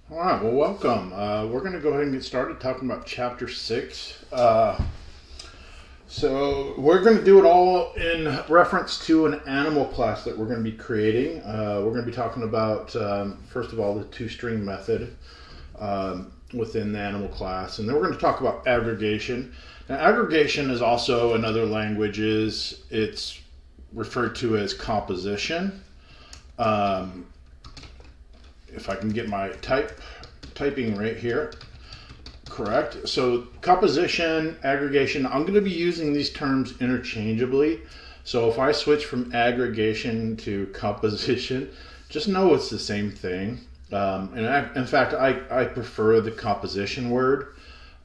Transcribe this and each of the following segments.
All right, well, welcome. We're going to go ahead and get started talking about Chapter 6. So we're going to do it all in reference to an animal class that we're going to be creating. We're going to be talking about, first of all, the toString method within the animal class. And then we're going to talk about aggregation. Now, aggregation is also, in other languages, it's referred to as composition. If I can get my typing right here, correct. So composition, aggregation, I'm going to be using these terms interchangeably. So if I switch from aggregation to composition, just know it's the same thing. In fact, I prefer the composition word.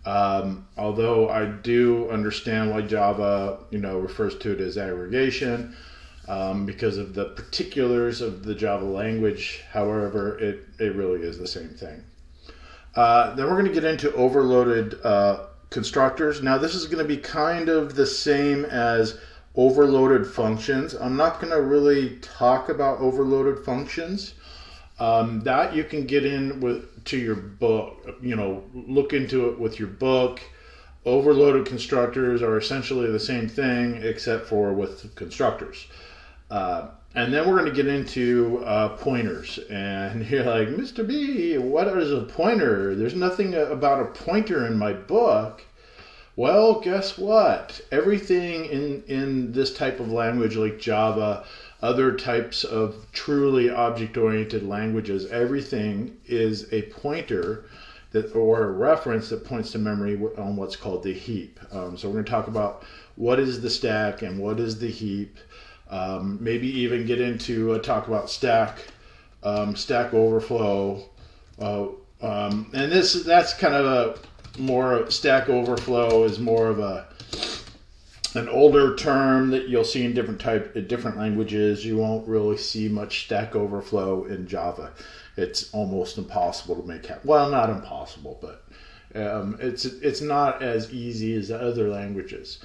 Although I do understand why Java, refers to it as aggregation. Because of the particulars of the Java language. However, it really is the same thing. Then we're going to get into overloaded constructors. Now, this is going to be kind of the same as overloaded functions. I'm not going to really talk about overloaded functions. That you can get to your book, look into it with your book. Overloaded constructors are essentially the same thing except for with constructors. And then we're going to get into pointers. And you're like, Mr. B, what is a pointer? There's nothing about a pointer in my book. Well, guess what? Everything in this type of language like Java, other types of truly object-oriented languages, everything is a pointer or a reference that points to memory on what's called the heap. So we're going to talk about what is the stack and what is the heap. Maybe even get into talk about stack overflow, and that's kind of stack overflow is more of an older term that you'll see in different languages. You won't really see much stack overflow in Java. It's almost impossible to make happen. Well, not impossible, but it's not as easy as the other languages.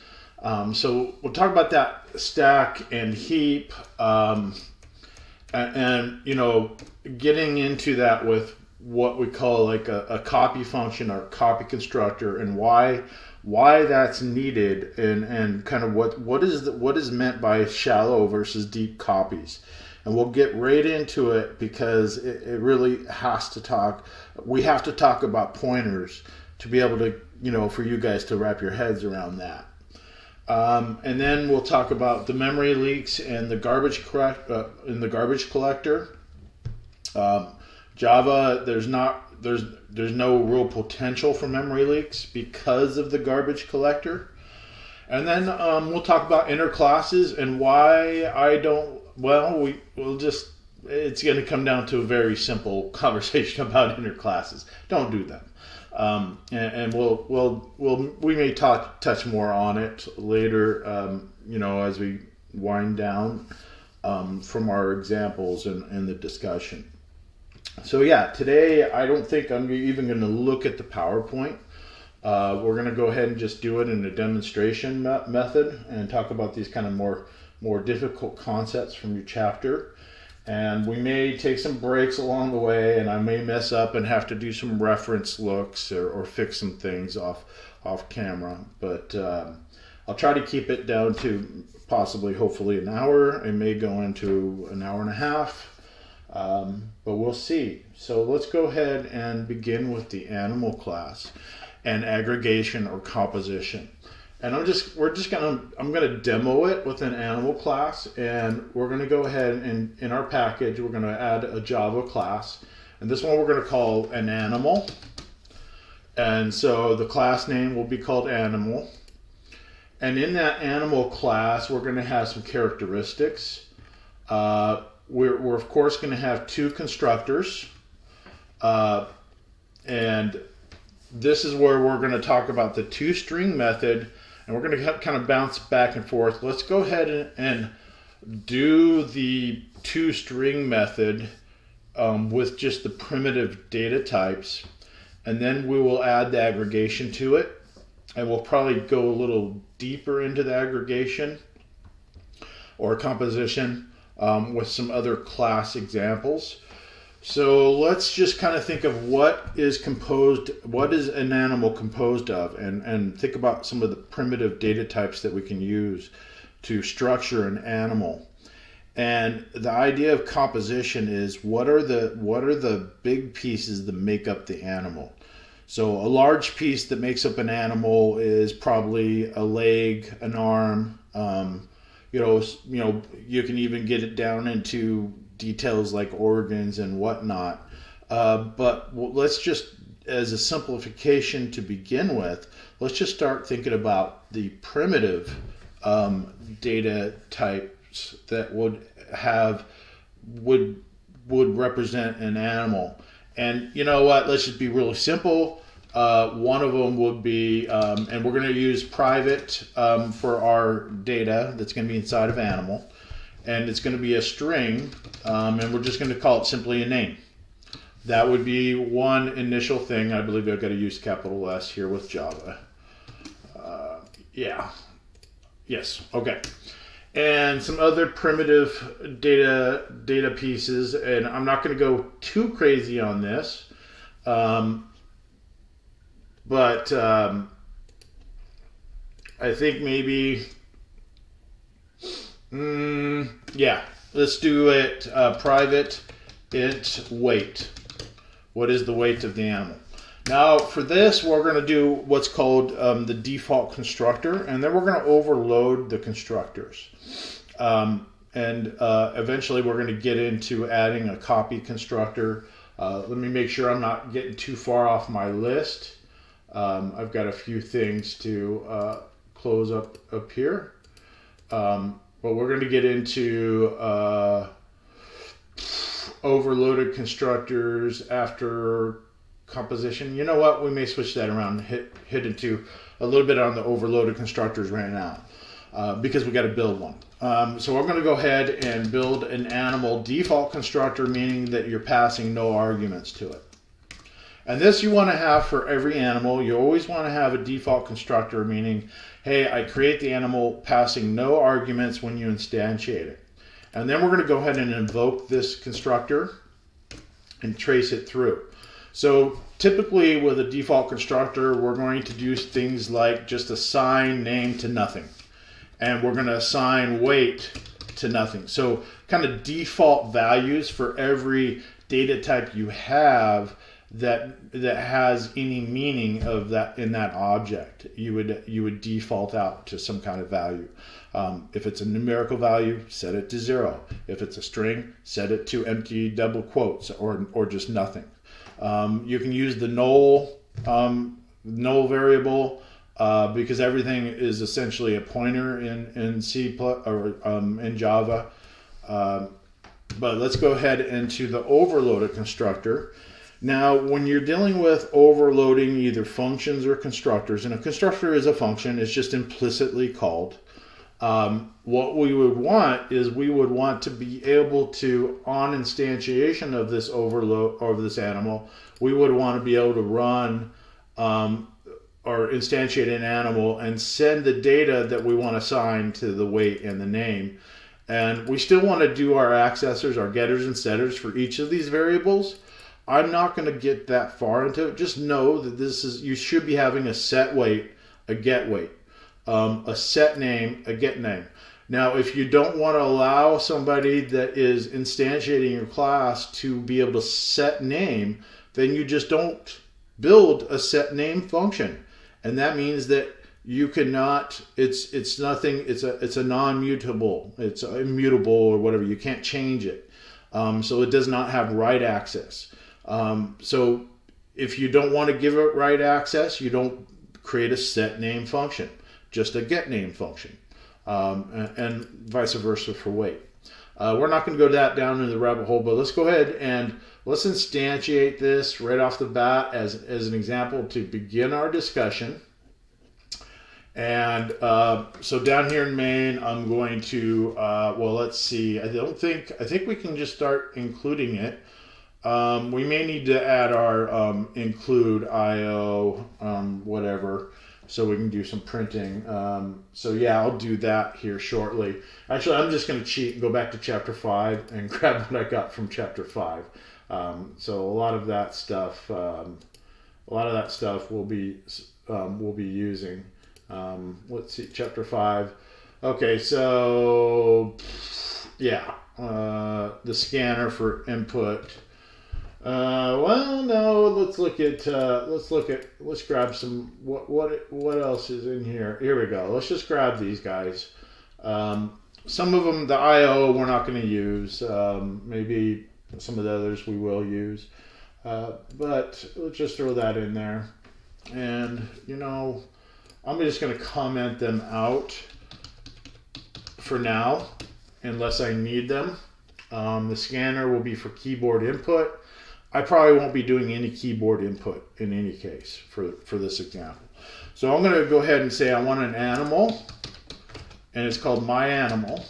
So we'll talk about that stack and heap, and getting into that with what we call like a copy function or copy constructor, and why that's needed, and kind of what is meant by shallow versus deep copies. And we'll get right into it because it really has to talk. We have to talk about pointers to be able to, for you guys to wrap your heads around that. And then we'll talk about the memory leaks and the garbage collector. Java, there's no real potential for memory leaks because of the garbage collector. And then we'll talk about inner classes and why I don't. Well, it's going to come down to a very simple conversation about inner classes. Don't do them. And we may touch more on it later, as we wind down from our examples and the discussion. So yeah, today I don't think I'm even going to look at the PowerPoint. We're going to go ahead and just do it in a demonstration method and talk about these kind of more difficult concepts from your chapter. And we may take some breaks along the way, and I may mess up and have to do some reference looks or fix some things off camera. But I'll try to keep it down to hopefully an hour. It may go into an hour and a half, but we'll see. So let's go ahead and begin with the animal class and aggregation or composition. And I'm gonna demo it with an animal class, and we're gonna go ahead and in our package we're gonna add a Java class, and this one we're gonna call an animal. And so the class name will be called animal. And in that animal class we're gonna have some characteristics. We're of course gonna have two constructors, and this is where we're gonna talk about the toString method. And we're going to kind of bounce back and forth. Let's go ahead and do the toString method with just the primitive data types. And then we will add the aggregation to it. And we'll probably go a little deeper into the aggregation or composition with some other class examples. So let's just kind of think of what is an animal composed of, and think about some of the primitive data types that we can use to structure an animal. And the idea of composition is what are the big pieces that make up the animal. So a large piece that makes up an animal is probably a leg, an arm. You can even get it down into details like organs and whatnot. But let's just, as a simplification to begin with, let's just start thinking about the primitive data types that would represent an animal. And you know what? Let's just be really simple. One of them would be, and we're going to use private for our data that's going to be inside of animal. And it's going to be a string, and we're just going to call it simply a name. That would be one initial thing. I believe I've got to use capital S here with Java. Yes, okay. And some other primitive data pieces, and I'm not going to go too crazy on this, but I think maybe, let's do it private int weight. What is the weight of the animal? Now for this, we're going to do what's called the default constructor, and then we're going to overload the constructors. Eventually we're going to get into adding a copy constructor. Let me make sure I'm not getting too far off my list. I've got a few things to close up here. But we're going to get into overloaded constructors after composition. You know what? We may switch that around and hit into a little bit on the overloaded constructors right now because we got to build one. So we're going to go ahead and build an animal default constructor, meaning that you're passing no arguments to it. And this you want to have for every animal. You always want to have a default constructor, meaning, hey, I create the animal passing no arguments when you instantiate it. And then we're going to go ahead and invoke this constructor and trace it through. So typically with a default constructor, we're going to do things like just assign name to nothing. And we're going to assign weight to nothing. So kind of default values for every data type you have that has any meaning of that in that object. You would default out to some kind of value. If it's a numerical value, set it to 0. If it's a string, set it to empty double quotes or just nothing. You can use the null variable because everything is essentially a pointer in C or in Java. But let's go ahead into the overloaded constructor. Now, when you're dealing with overloading either functions or constructors, and a constructor is a function, it's just implicitly called. What we would want is we would want to be able to, on instantiation of this overload or this animal, we would want to be able to run or instantiate an animal and send the data that we want to assign to the weight and the name. And we still want to do our accessors, our getters and setters for each of these variables. I'm not going to get that far into it. Just know that you should be having a set weight, a get weight, a set name, a get name. Now, if you don't want to allow somebody that is instantiating your class to be able to set name, then you just don't build a set name function. And that means that you cannot, it's a non-mutable, it's immutable or whatever. You can't change it. So it does not have write access. So if you don't want to give it write access, you don't create a set name function, just a get name function, and vice versa for weight. We're not going to go down into the rabbit hole, but let's go ahead and let's instantiate this right off the bat as an example to begin our discussion. And so down here in main, I'm going to, well, let's see. I think we can just start including it. We may need to add our include IO, whatever, so we can do some printing. So yeah, I'll do that here shortly. Actually, I'm just going to cheat and go back to chapter 5 and grab what I got from chapter 5. So a lot of that stuff we'll be using. Let's see, chapter 5. Okay, so yeah, the scanner for input. Well, no, let's grab some, what else is in here? Here we go. Let's just grab these guys. Some of them, the IO, we're not going to use. Maybe some of the others we will use. But let's just throw that in there. And, you know, I'm just going to comment them out for now, unless I need them. The scanner will be for keyboard input. I probably won't be doing any keyboard input in any case for this example. So I'm going to go ahead and say I want an animal, and it's called myAnimal,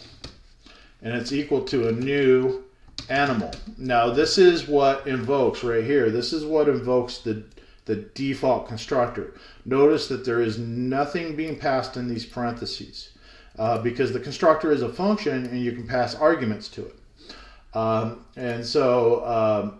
and it's equal to a new animal. Now this is what invokes right here. This is what invokes the default constructor. Notice that there is nothing being passed in these parentheses because the constructor is a function and you can pass arguments to it. And so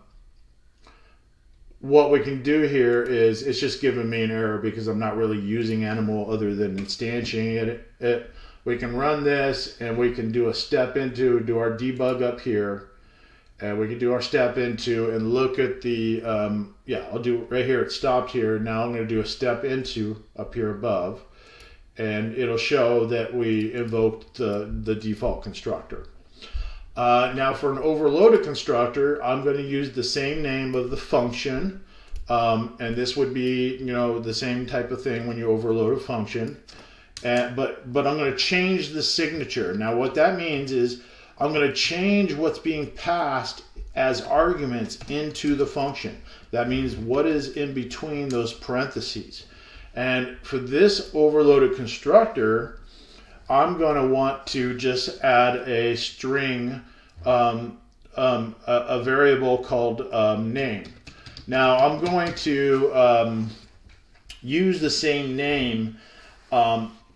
what we can do here is it's just giving me an error because I'm not really using animal other than instantiating it. We can run this and we can do a step into, do our debug up here. And we can do our step into and look at the, I'll do right here, it stopped here. Now I'm going to do a step into up here above. And it'll show that we invoked the default constructor. Now for an overloaded constructor, I'm going to use the same name of the function. And this would be, you know, the same type of thing when you overload a function. But I'm going to change the signature. Now what that means is I'm going to change what's being passed as arguments into the function. That means what is in between those parentheses. And for this overloaded constructor, I'm going to want to just add a string, a variable called name. Now I'm going to use the same name,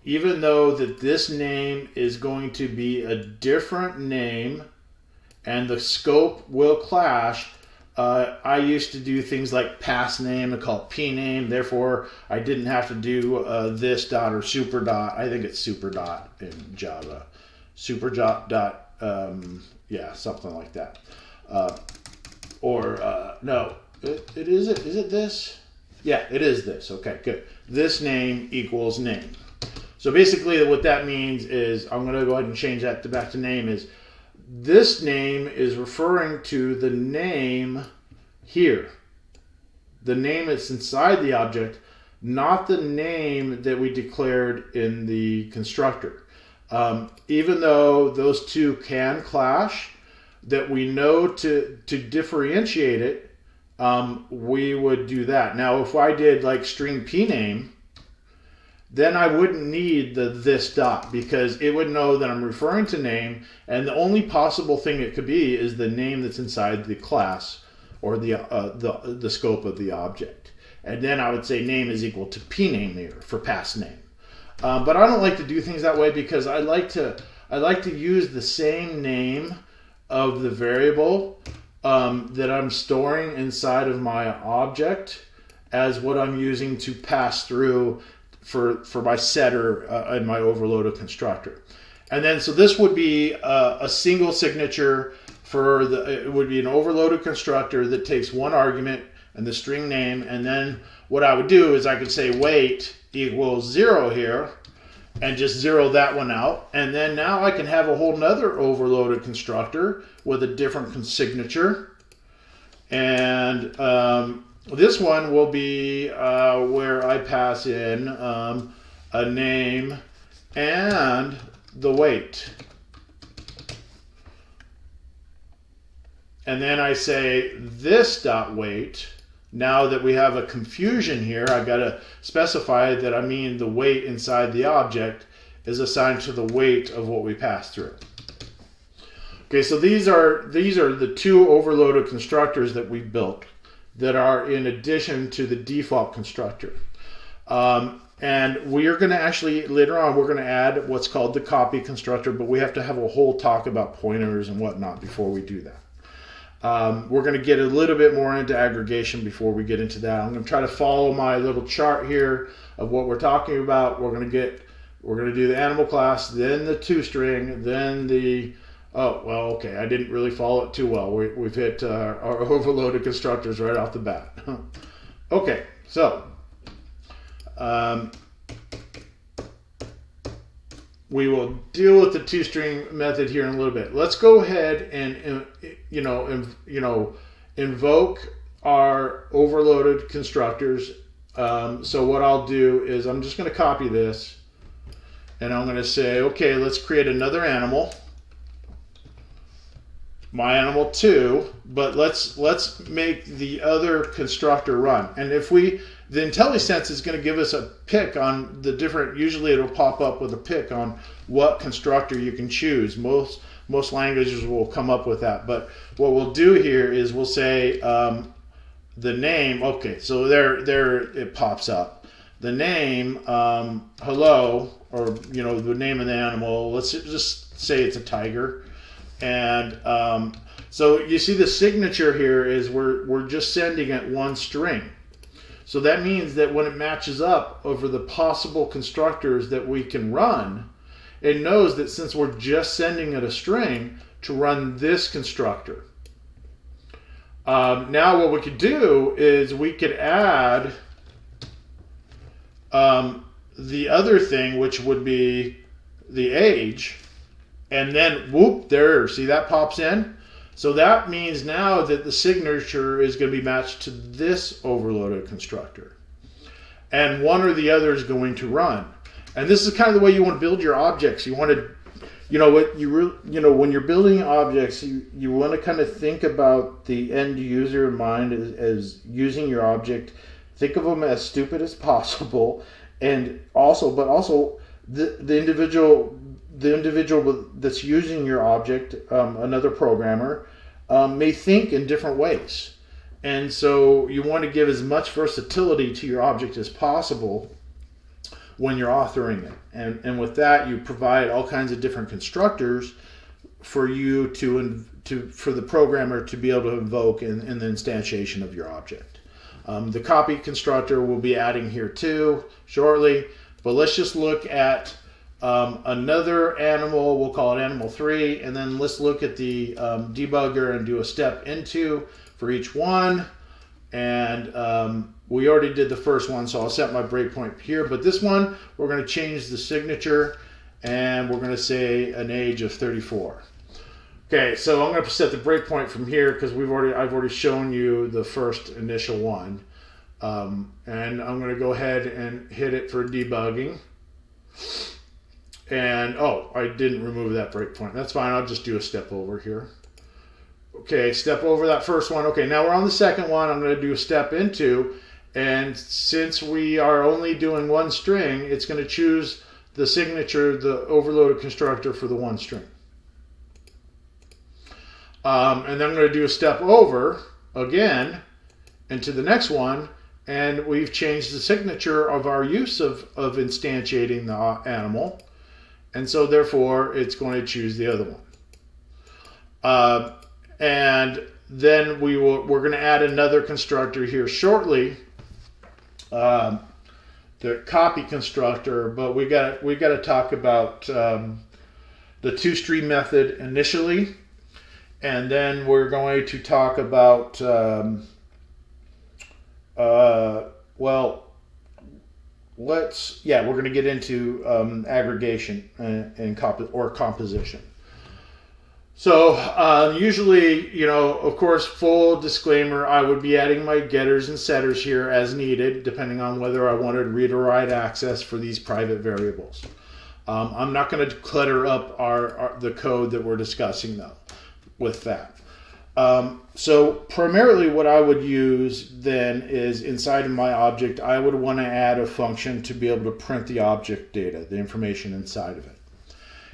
even though that this name is going to be a different name and the scope will clash. I used to do things like pass name and call it p name. Therefore, I didn't have to do this dot or super dot. I think it's super dot in Java. Super dot, yeah, something like that. No, is it this? Yeah, it is this. Okay, good. This name equals name. So basically what that means is, I'm going to go ahead and change that back to name, is this name is referring to the name here. The name that's inside the object, not the name that we declared in the constructor. Even though those two can clash, that we know to differentiate it, we would do that. Now if I did like string p name, then I wouldn't need the this dot because it would know that I'm referring to name, and the only possible thing it could be is the name that's inside the class or the scope of the object. And then I would say name is equal to p name here for pass name. But I don't like to do things that way because I like to use the same name of the variable that I'm storing inside of my object as what I'm using to pass through for my setter in my overloaded constructor. And then so this would be a single signature for it would be an overloaded constructor that takes one argument and the string name, and then what I would do is I could say wait equals 0 here and just zero that one out, and then now I can have a whole nother overloaded constructor with a different signature. And this one will be where I pass in a name and the weight. And then I say this dot weight. Now that we have a confusion here, I've got to specify that I mean the weight inside the object is assigned to the weight of what we pass through. Okay, so these are the two overloaded constructors that we built that are in addition to the default constructor. And we are going to actually, later on, we're going to add what's called the copy constructor, but we have to have a whole talk about pointers and whatnot before we do that. We're going to get a little bit more into aggregation before we get into that. I'm going to try to follow my little chart here of what we're talking about. We're going to do the animal class, then the toString, then the okay, I didn't really follow it too well. We've hit our overloaded constructors right off the bat. Okay, so we will deal with the toString method here in a little bit. Let's go ahead and invoke our overloaded constructors. So what I'll do is I'm just going to copy this, and I'm going to say, okay, let's create another animal, my animal 2, but let's make the other constructor run. And the IntelliSense is going to give us a pick on the different, usually it'll pop up with a pick on what constructor you can choose. Most languages will come up with that, but what we'll do here is we'll say the name. Okay, so there it pops up. The name, hello, or the name of the animal. Let's just say it's a tiger. And so you see the signature here is we're just sending it one string. So that means that when it matches up over the possible constructors that we can run, it knows that since we're just sending it a string, to run this constructor. Now what we could do is we could add the other thing, which would be the age. And then, whoop, there, see that pops in? So that means now that the signature is going to be matched to this overloaded constructor. And one or the other is going to run. And this is kind of the way you want to build your objects. You want to, when you're building objects, you want to kind of think about the end user in mind as using your object. Think of them as stupid as possible. And also, the individual that's using your object, another programmer, may think in different ways. And so you want to give as much versatility to your object as possible when you're authoring it. And with that, you provide all kinds of different constructors for you for the programmer to be able to invoke in the instantiation of your object. The copy constructor we'll be adding here too shortly, but let's just look at another animal. We'll call it animal 3, and then let's look at the debugger and do a step into for each one. And we already did the first one, so I'll set my breakpoint here. But this one, we're going to change the signature, and we're going to say an age of 34. Okay, so I'm going to set the breakpoint from here because I've already shown you the first initial one, and I'm going to go ahead and hit it for debugging. And I didn't remove that breakpoint. That's fine. I'll just do a step over here. Okay, step over that first one. Okay, now we're on the second one. I'm going to do a step into, and since we are only doing one string, it's going to choose the signature, the overloaded constructor for the one string. And then I'm going to do a step over again into the next one, and we've changed the signature of our use of instantiating the animal. And so therefore it's going to choose the other one. And then we're going to add another constructor here shortly, the copy constructor, but we got to talk about the toString method initially, and then we're going to talk about we're going to get into aggregation and composition. So usually, of course, full disclaimer, I would be adding my getters and setters here as needed, depending on whether I wanted read or write access for these private variables. I'm not going to clutter up the code that we're discussing, though, with that. So primarily what I would use then is inside of my object, I would want to add a function to be able to print the object data, the information inside of it.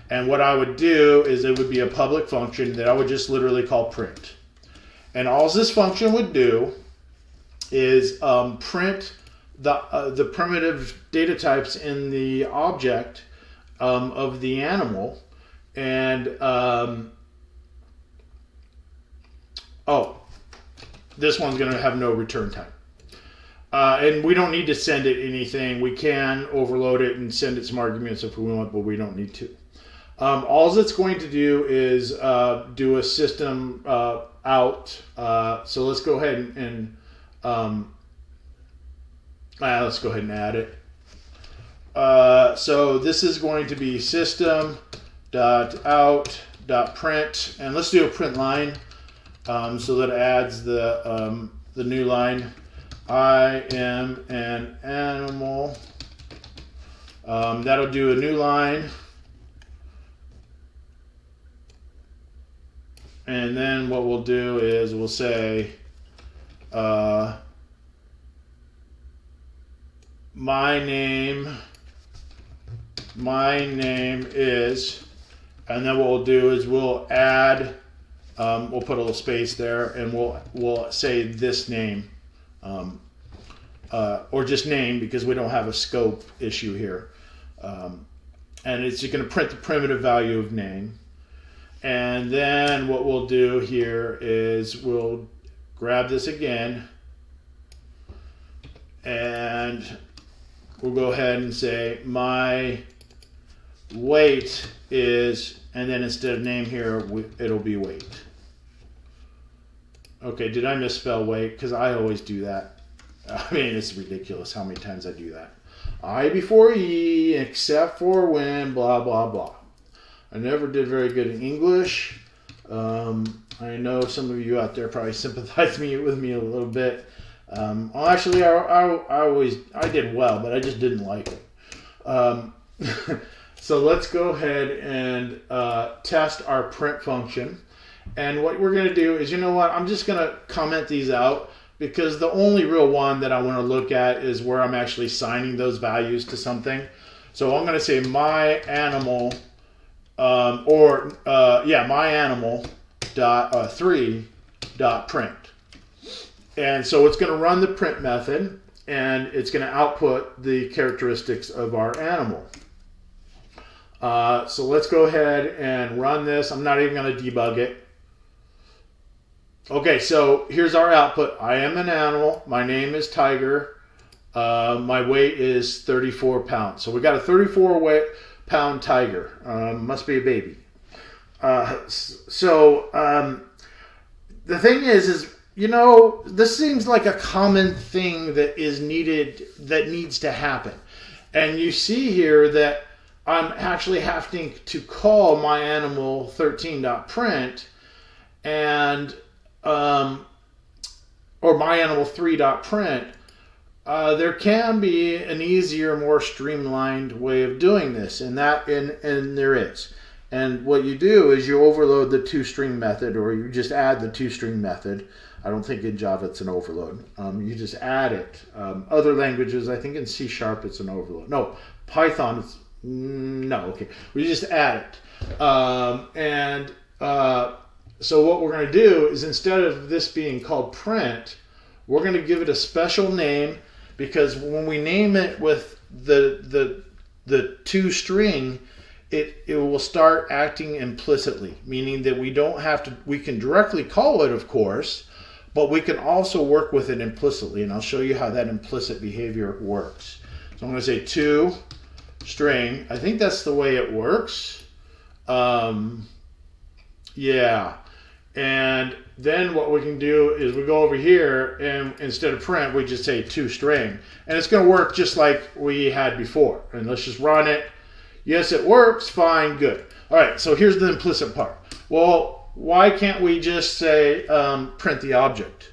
And what I would do is it would be a public function that I would just literally call print. And all this function would do is print the primitive data types in the object of the animal, and oh, this one's going to have no return type. And we don't need to send it anything. We can overload it and send it some arguments if we want, but we don't need to. All it's going to do is do a system out. So let's go ahead and let's go ahead and add it. So this is going to be system.out.print, and let's do a print line so that it adds the new line. I am an animal. That'll do a new line. And then what we'll do is we'll say my name is, and then what we'll do is we'll add, we'll put a little space there, and we'll say this name. Or just name, because we don't have a scope issue here. And it's going to print the primitive value of name. And then what we'll do here is we'll grab this again, and we'll go ahead and say my weight is, and then instead of name here, it'll be weight. Okay, did I misspell weight? Because I always do that. I mean, it's ridiculous how many times I do that. I before E, except for when, blah, blah, blah. I never did very good in English. I know some of you out there probably sympathize with me a little bit. Well, actually, I did well, but I just didn't like it. So let's go ahead and test our print function. And what we're going to do is, you know what, I'm just going to comment these out, because the only real one that I want to look at is where I'm actually assigning those values to something. So I'm going to say my animal, my animal dot 3 dot print. And so it's going to run the print method, and it's going to output the characteristics of our animal. So let's go ahead and run this. I'm not even going to debug it. Okay, so here's our output. I am an animal. My name is Tiger. My weight is 34 pounds. So we got a 34-pound tiger. Must be a baby. The thing is, you know, this seems like a common thing that is needed, that needs to happen. And you see here that I'm actually having to call my animal 13.print and or my animal 3.print. There can be an easier, more streamlined way of doing this, and there is. And what you do is you overload the toString method, or you just add the toString method. I don't think in Java it's an overload. You just add it. Other languages, I think in C# it's an overload. No, Python, it's no. Okay, we just add it. So what we're going to do is, instead of this being called print, we're going to give it a special name, because when we name it with the toString, it will start acting implicitly, meaning that we don't have to, we can directly call it, of course, but we can also work with it implicitly, and I'll show you how that implicit behavior works. So I'm going to say toString. I think that's the way it works. Yeah. And then what we can do is we go over here, and instead of print, we just say toString. And it's going to work just like we had before. And let's just run it. Yes, it works. Fine. Good. All right. So here's the implicit part. Well, why can't we just say print the object?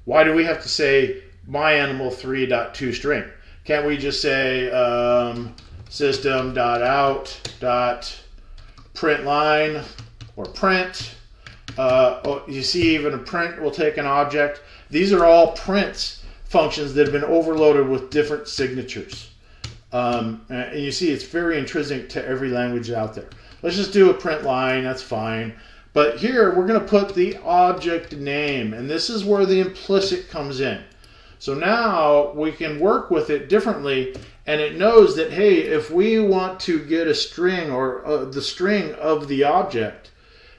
Why do we have to say myAnimal3.toString? Can't we just say system.out.println or print? You see, even a print will take an object. These are all prints functions that have been overloaded with different signatures. And you see, it's very intrinsic to every language out there. Let's just do a print line. That's fine. But here, we're going to put the object name. And this is where the implicit comes in. So now we can work with it differently. And it knows that, hey, if we want to get a string, or the string of the object,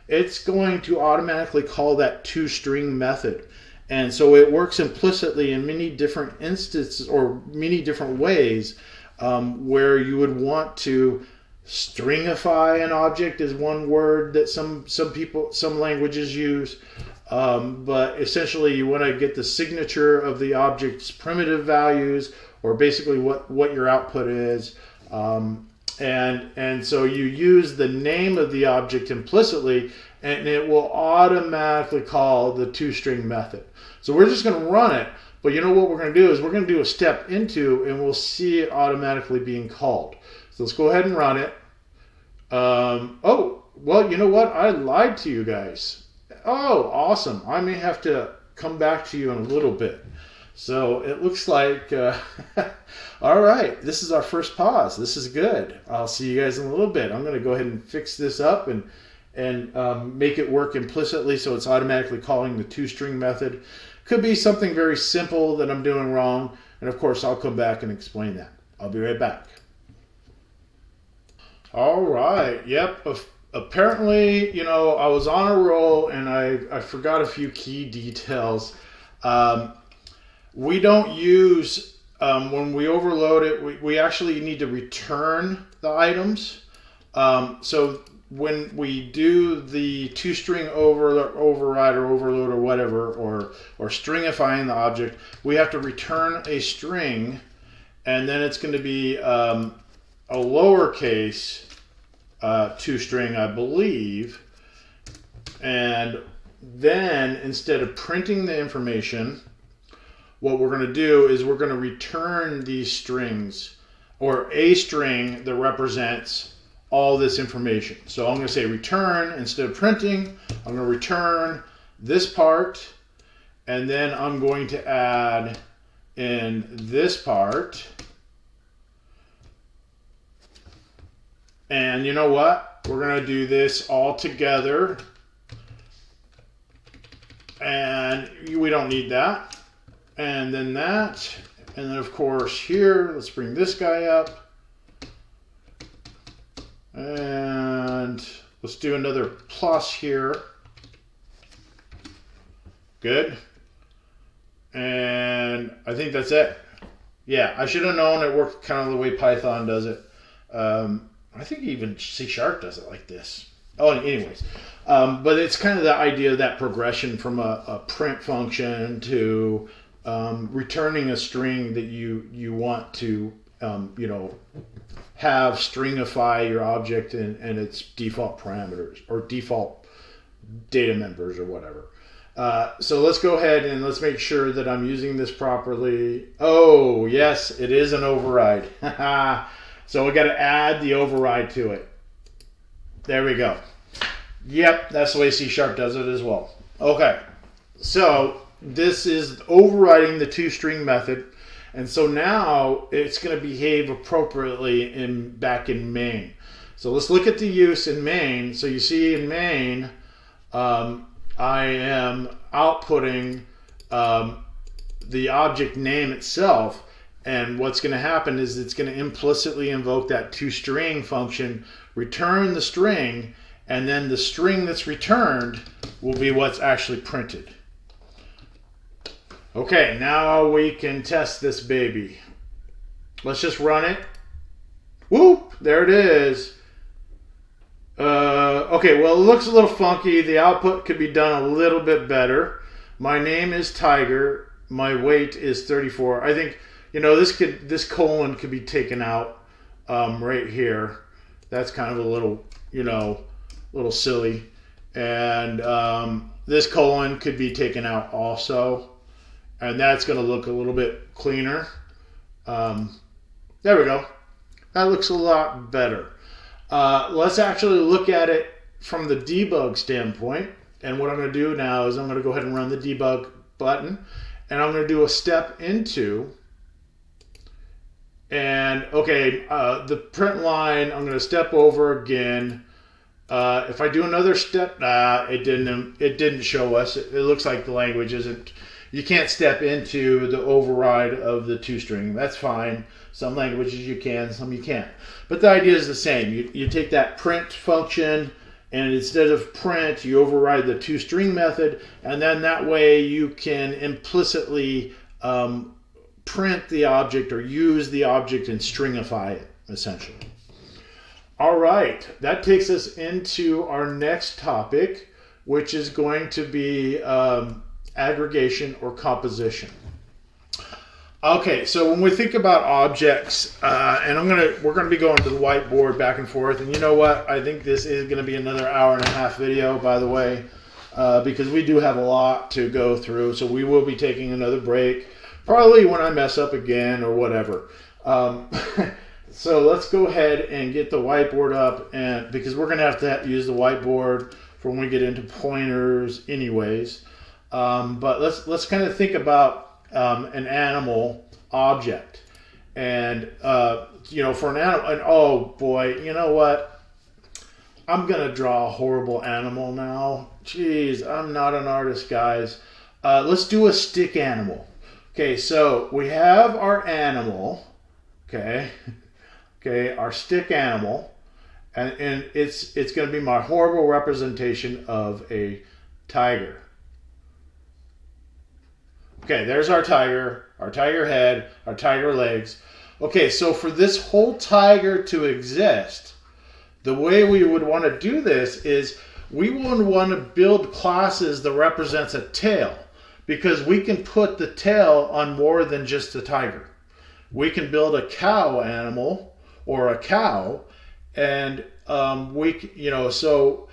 it's going to automatically call that toString method. And so it works implicitly in many different instances or many different ways, where you would want to stringify an object is one word that some languages use. But essentially you want to get the signature of the object's primitive values, or basically what your output is. And so you use the name of the object implicitly, and it will automatically call the toString method. So we're just going to run it, but you know what we're going to do is we're going to do a step into, and we'll see it automatically being called. So let's go ahead and run it. Oh, well, you know what? I lied to you guys. Oh, awesome. I may have to come back to you in a little bit. So it looks like, all right, this is our first pause. This is good. I'll see you guys in a little bit. I'm going to go ahead and fix this up and make it work implicitly so it's automatically calling the toString method. Could be something very simple that I'm doing wrong. And of course, I'll come back and explain that. I'll be right back. All right. Yep. Apparently, you know, I was on a roll and I forgot a few key details. We don't use, when we overload it, we actually need to return the items. So when we do the toString override or overload or whatever, or stringifying the object, we have to return a string, and then it's going to be a lowercase toString, I believe. And then instead of printing the information, what we're going to do is we're going to return these strings, or a string that represents all this information. So I'm going to say return instead of printing. I'm going to return this part, and then I'm going to add in this part. And you know what? We're going to do this all together. And we don't need that. And then that. And then of course here, let's bring this guy up. And let's do another plus here. Good. And I think that's it. Yeah, I should have known it worked kind of the way Python does it. I think even C# does it like this. Oh, anyways. But it's kind of the idea of that progression from a print function to returning a string that you want to, you know, have stringify your object and its default parameters or default data members or whatever. So let's go ahead and let's make sure that I'm using this properly. Oh, yes, it is an override. So we got to add the override to it. There we go. Yep, that's the way C# does it as well. Okay, so this is overriding the toString method. And so now it's going to behave appropriately back in main. So let's look at the use in main. So you see in main, I am outputting the object name itself. And what's going to happen is it's going to implicitly invoke that toString function, return the string, and then the string that's returned will be what's actually printed. Okay, now we can test this baby. Let's just run it. Whoop, there it is. Okay, well, it looks a little funky. The output could be done a little bit better. My name is Tiger. My weight is 34. I think, you know, this colon could be taken out right here. That's kind of a little, you know, little silly. And this colon could be taken out also. And that's going to look a little bit cleaner. There we go. That looks a lot better. Let's actually look at it from the debug standpoint. And what I'm going to do now is I'm going to go ahead and run the debug button. And I'm going to do a step into. And okay, the print line, I'm going to step over again. If I do another step, it didn't show us. It looks like the language isn't. You can't step into the override of the toString. That's fine. Some languages you can, some you can't. But the idea is the same. You take that print function And instead of print, you override the toString method, and then that way you can implicitly print the object or use the object and stringify it, essentially. All right, that takes us into our next topic, which is going to be aggregation or composition. Okay, so when we think about objects, and we're gonna be going to the whiteboard back and forth, and you know what? I think this is gonna be another 1.5-hour video, by the way, because we do have a lot to go through. So we will be taking another break, probably when I mess up again or whatever. So let's go ahead and get the whiteboard up, and because we're gonna have to use the whiteboard for when we get into pointers, anyways. But let's kind of think about an animal object, and for an animal, and oh boy, you know what, I'm gonna draw a horrible animal now. Jeez, I'm not an artist, guys. Let's do a stick animal. Okay, so we have our animal, okay, our stick animal, and it's gonna be my horrible representation of a tiger. Okay, there's our tiger head, our tiger legs. Okay, so for this whole tiger to exist, the way we would want to do this is we would want to build classes that represents a tail, because we can put the tail on more than just a tiger. We can build a cow animal or a cow, and so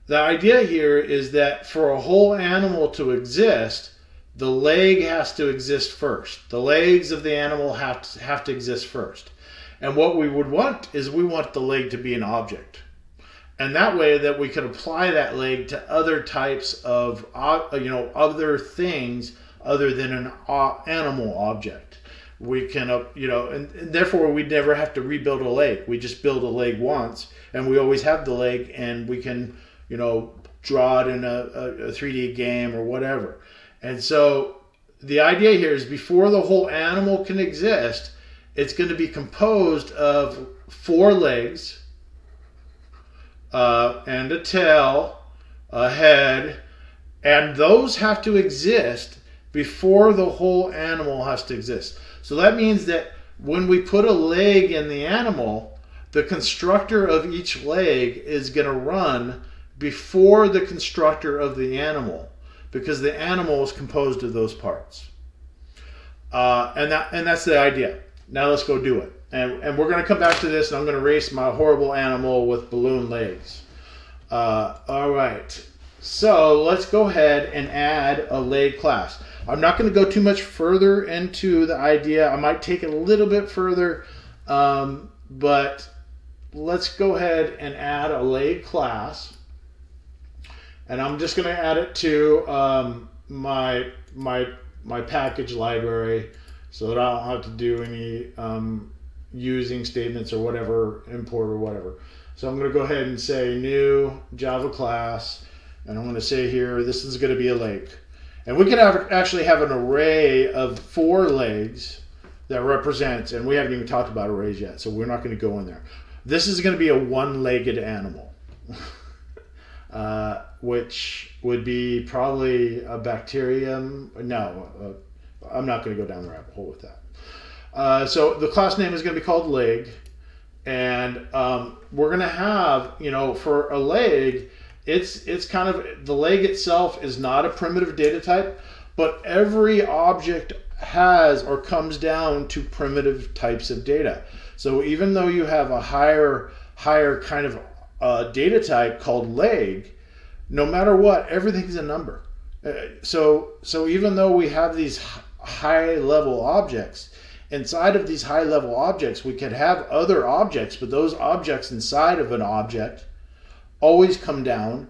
the idea here is that for a whole animal to exist, the leg has to exist first. The legs of the animal have to exist first. And what we would want is we want the leg to be an object. And that way that we could apply that leg to other types of, other things other than an animal object. We can, and therefore we never have to rebuild a leg. We just build a leg once, and we always have the leg, and we can, draw it in a 3D game or whatever. And so the idea here is before the whole animal can exist, it's going to be composed of 4 legs and a tail, a head, and those have to exist before the whole animal has to exist. So that means that when we put a leg in the animal, the constructor of each leg is going to run before the constructor of the animal, because the animal is composed of those parts. And that's the idea. Now let's go do it. And we're going to come back to this, and I'm going to erase my horrible animal with balloon legs. All right. So let's go ahead and add a leg class. I'm not going to go too much further into the idea. I might take it a little bit further, but let's go ahead and add a leg class. And I'm just going to add it to my package library, so that I don't have to do any using statements or whatever, import or whatever. So I'm going to go ahead and say new Java class, and I'm going to say here this is going to be a leg. And we can actually have an array of 4 legs that represents, and we haven't even talked about arrays yet, so we're not going to go in there. This is going to be a one-legged animal. Which would be probably a bacterium. No, I'm not going to go down the rabbit hole with that. So the class name is going to be called leg, and we're going to have, for a leg, it's kind of, the leg itself is not a primitive data type, but every object has or comes down to primitive types of data. So even though you have a higher kind of data type called leg, no matter what, everything's a number. So even though we have these high level objects, inside of these high level objects, we could have other objects, but those objects inside of an object always come down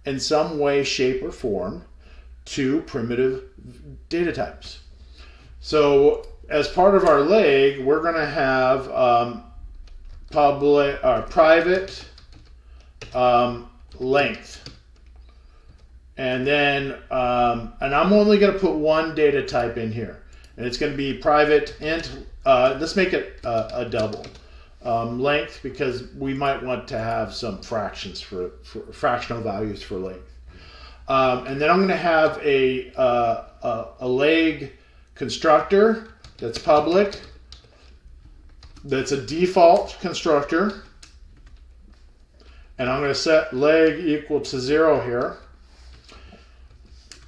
in some way, shape, or form to primitive data types. So as part of our leg, we're going to have private length. And then, and I'm only going to put one data type in here. And it's going to be private int, let's make it a double. length, because we might want to have some fractions for fractional values for length. And then I'm going to have a leg constructor that's public. That's a default constructor. And I'm going to set leg equal to 0 here.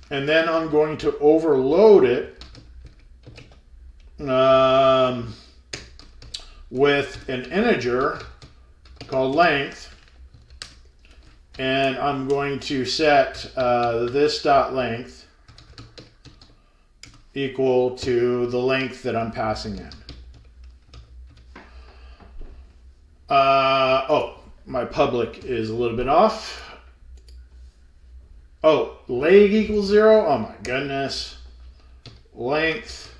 And then I'm going to overload it with an integer called length. And I'm going to set this dot length equal to the length that I'm passing in. Oh, my public is a little bit off. Oh, leg equals 0. Oh my goodness. Length.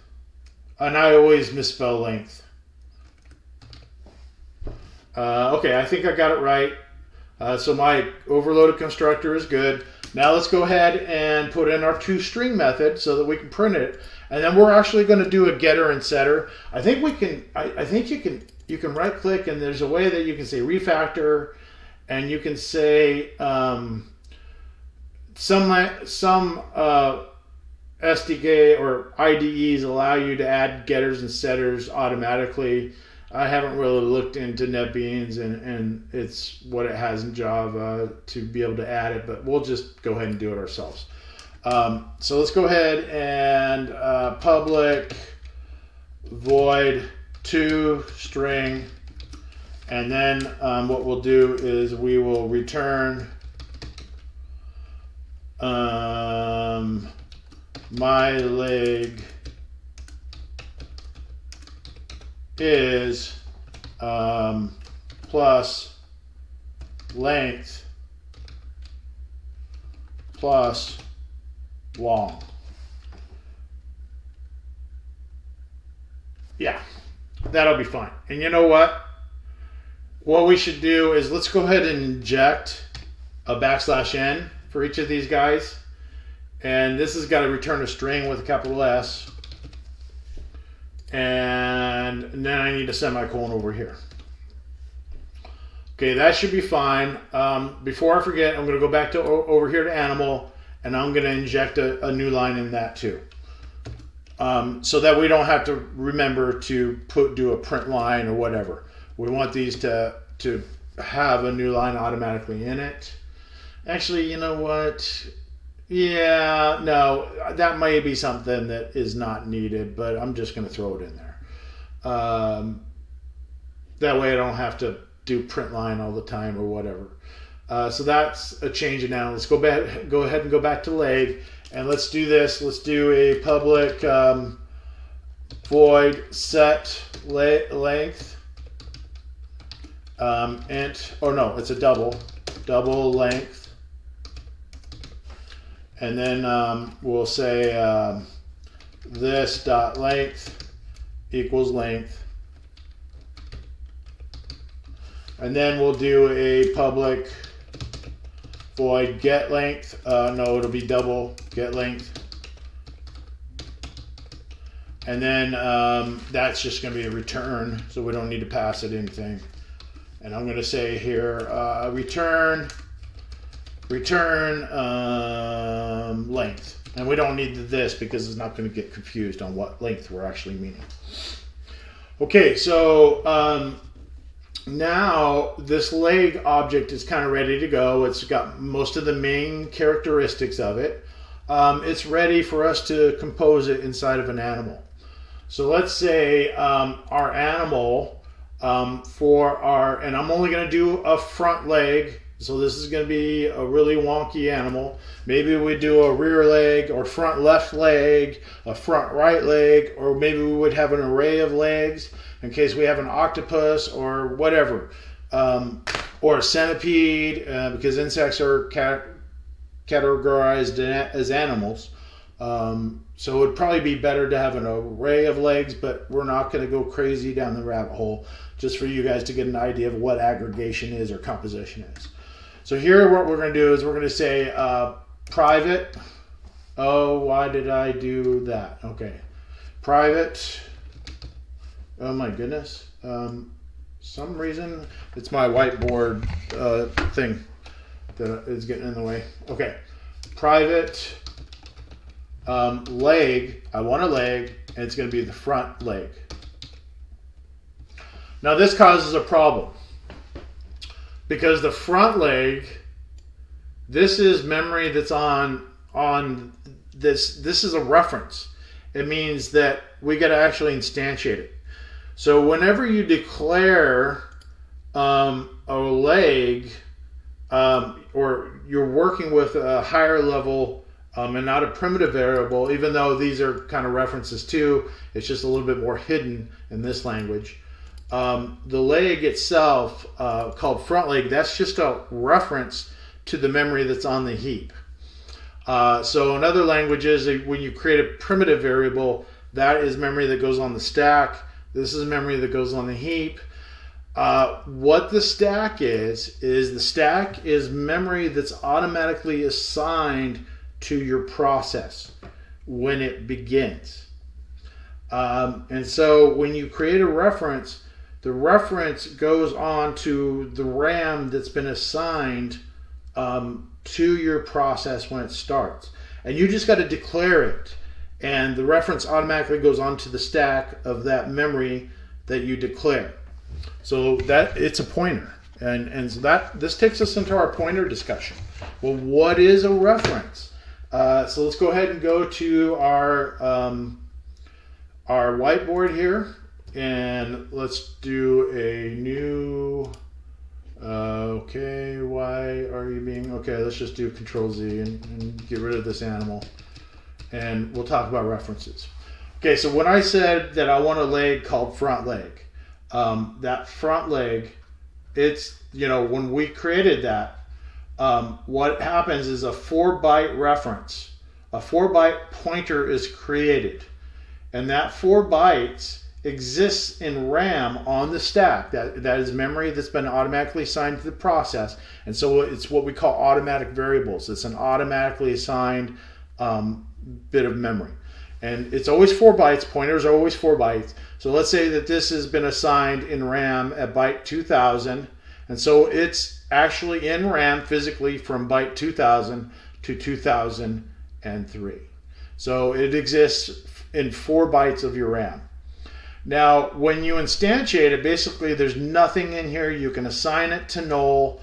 And I always misspell length. Okay, I think I got it right. So my overloaded constructor is good. Now let's go ahead and put in our toString method so that we can print it. And then we're actually going to do a getter and setter. I think we can. I think you can right click, and there's a way that you can say refactor, and you can say some SDK or IDEs allow you to add getters and setters automatically. I haven't really looked into NetBeans and it's what it has in Java to be able to add it, but we'll just go ahead and do it ourselves. So let's go ahead and public void toString, and then what we'll do is we will return my leg is plus length plus long. Yeah, that'll be fine. And you know what? What we should do is let's go ahead and inject a \n for each of these guys. And this has got to return a string with a capital S. And then I need a semicolon over here. Okay, that should be fine. Before I forget, I'm going to go back to over here to animal, and I'm going to inject a new line in that too. So that we don't have to remember to do a print line or whatever. We want these to have a new line automatically in it. Actually, you know what? Yeah, no, that may be something that is not needed, but I'm just going to throw it in there. That way I don't have to do print line all the time or whatever. So that's a change now. Let's go ahead and go back to leg, and let's do this. Let's do a public void set length int, or no, it's a double length. And then we'll say this dot length equals length. And then we'll do a public void get length. No, it'll be double get length. And then that's just going to be a return, so we don't need to pass it anything. And I'm going to say here return length, and we don't need this because it's not going to get confused on what length we're actually meaning. Okay, so now this leg object is kind of ready to go. It's got most of the main characteristics of it. It's ready for us to compose it inside of an animal. So let's say our animal and I'm only going to do a front leg. So this is going to be a really wonky animal. Maybe we do a rear leg or front left leg, a front right leg, or maybe we would have an array of legs in case we have an octopus or whatever, or a centipede, because insects are categorized as animals. So it would probably be better to have an array of legs, but we're not going to go crazy down the rabbit hole, just for you guys to get an idea of what aggregation is or composition is. So here what we're going to do is we're going to say private. Oh, why did I do that? Okay. Private. Oh my goodness. some reason it's my whiteboard thing that is getting in the way. Okay, private leg. I want a leg, and it's going to be the front leg. Now this causes a problem because the front leg, this is memory that's on this. This is a reference. It means that we got to actually instantiate it. So whenever you declare a leg, or you're working with a higher level and not a primitive variable, even though these are kind of references too, it's just a little bit more hidden in this language. The leg itself, called front leg, that's just a reference to the memory that's on the heap. So in other languages, when you create a primitive variable, that is memory that goes on the stack. This is memory that goes on the heap. What the stack is the stack is memory that's automatically assigned to your process when it begins. And so when you create a reference, the reference goes on to the RAM that's been assigned to your process when it starts. And you just got to declare it. And the reference automatically goes onto the stack of that memory that you declare. So that it's a pointer. And so this takes us into our pointer discussion. Well, what is a reference? So let's go ahead and go to our whiteboard here. And let's do a new, okay, why are you being, okay, let's just do Control Z and get rid of this animal. And we'll talk about references. Okay, so when I said that I want a leg called front leg, that front leg, it's, when we created that, what happens is a 4-byte reference, a 4-byte pointer is created. And that 4 bytes exists in RAM on the stack. That is memory that's been automatically assigned to the process. And so it's what we call automatic variables. It's an automatically assigned bit of memory. And it's always 4 bytes. Pointers are always 4 bytes. So let's say that this has been assigned in RAM at byte 2000. And so it's actually in RAM physically from byte 2000 to 2003. So it exists in 4 bytes of your RAM. Now, when you instantiate it, basically there's nothing in here. You can assign it to null,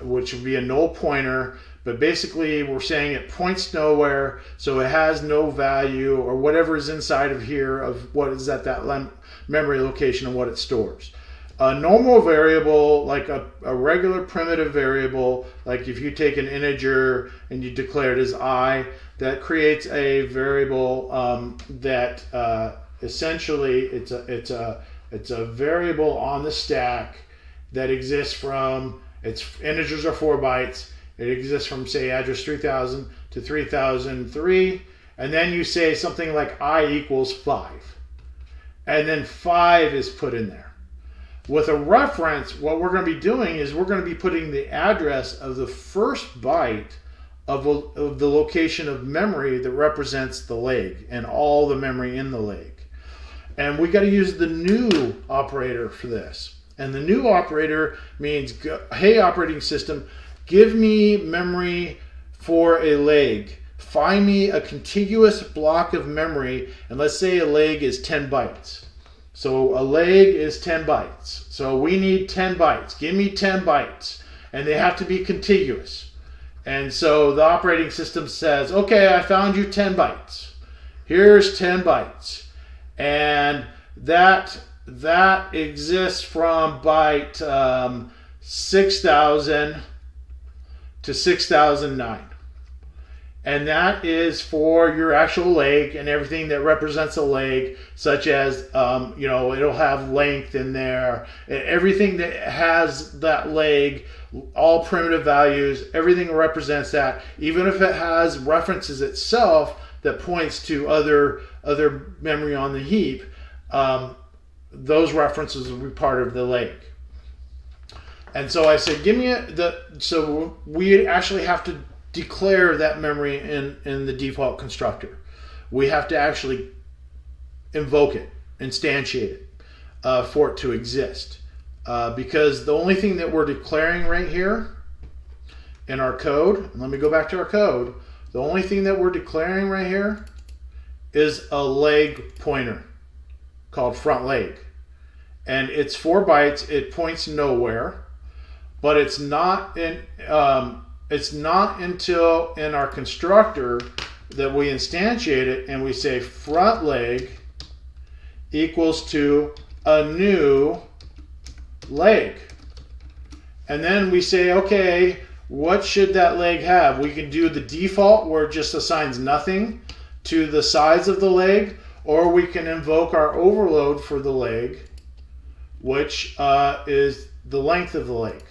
which would be a null pointer. But basically, we're saying it points nowhere, so it has no value or whatever is inside of here of what is at that memory location and what it stores. A normal variable, like a regular primitive variable, like if you take an integer and you declare it as I, that creates a variable that essentially it's a variable on the stack that exists from, its integers are 4 bytes. It exists from, say, address 3000 to 3003. And then you say something like I equals 5. And then 5 is put in there. With a reference, what we're going to be doing is we're going to be putting the address of the first byte of the location of memory that represents the leg and all the memory in the leg. And we got to use the new operator for this. And the new operator means, hey, operating system, give me memory for a leg. Find me a contiguous block of memory, and let's say a leg is 10 bytes. So a leg is 10 bytes. So we need 10 bytes. Give me 10 bytes. And they have to be contiguous. And so the operating system says, okay, I found you 10 bytes. Here's 10 bytes. And that exists from byte 6000 to 6009. And that is for your actual leg and everything that represents a leg, such as, it'll have length in there. Everything that has that leg, all primitive values, everything represents that. Even if it has references itself that points to other memory on the heap, those references will be part of the leg. And so I said, give me so we actually have to declare that memory in the default constructor. We have to actually invoke it, instantiate it for it to exist. because the only thing that we're declaring right here in our code, and let me go back to our code, the only thing that we're declaring right here is a leg pointer called front leg. And it's 4 bytes, it points nowhere, but it's not until in our constructor that we instantiate it and we say front leg equals to a new leg. And then we say, okay, what should that leg have? We can do the default where it just assigns nothing to the size of the leg, or we can invoke our overload for the leg, which is the length of the leg.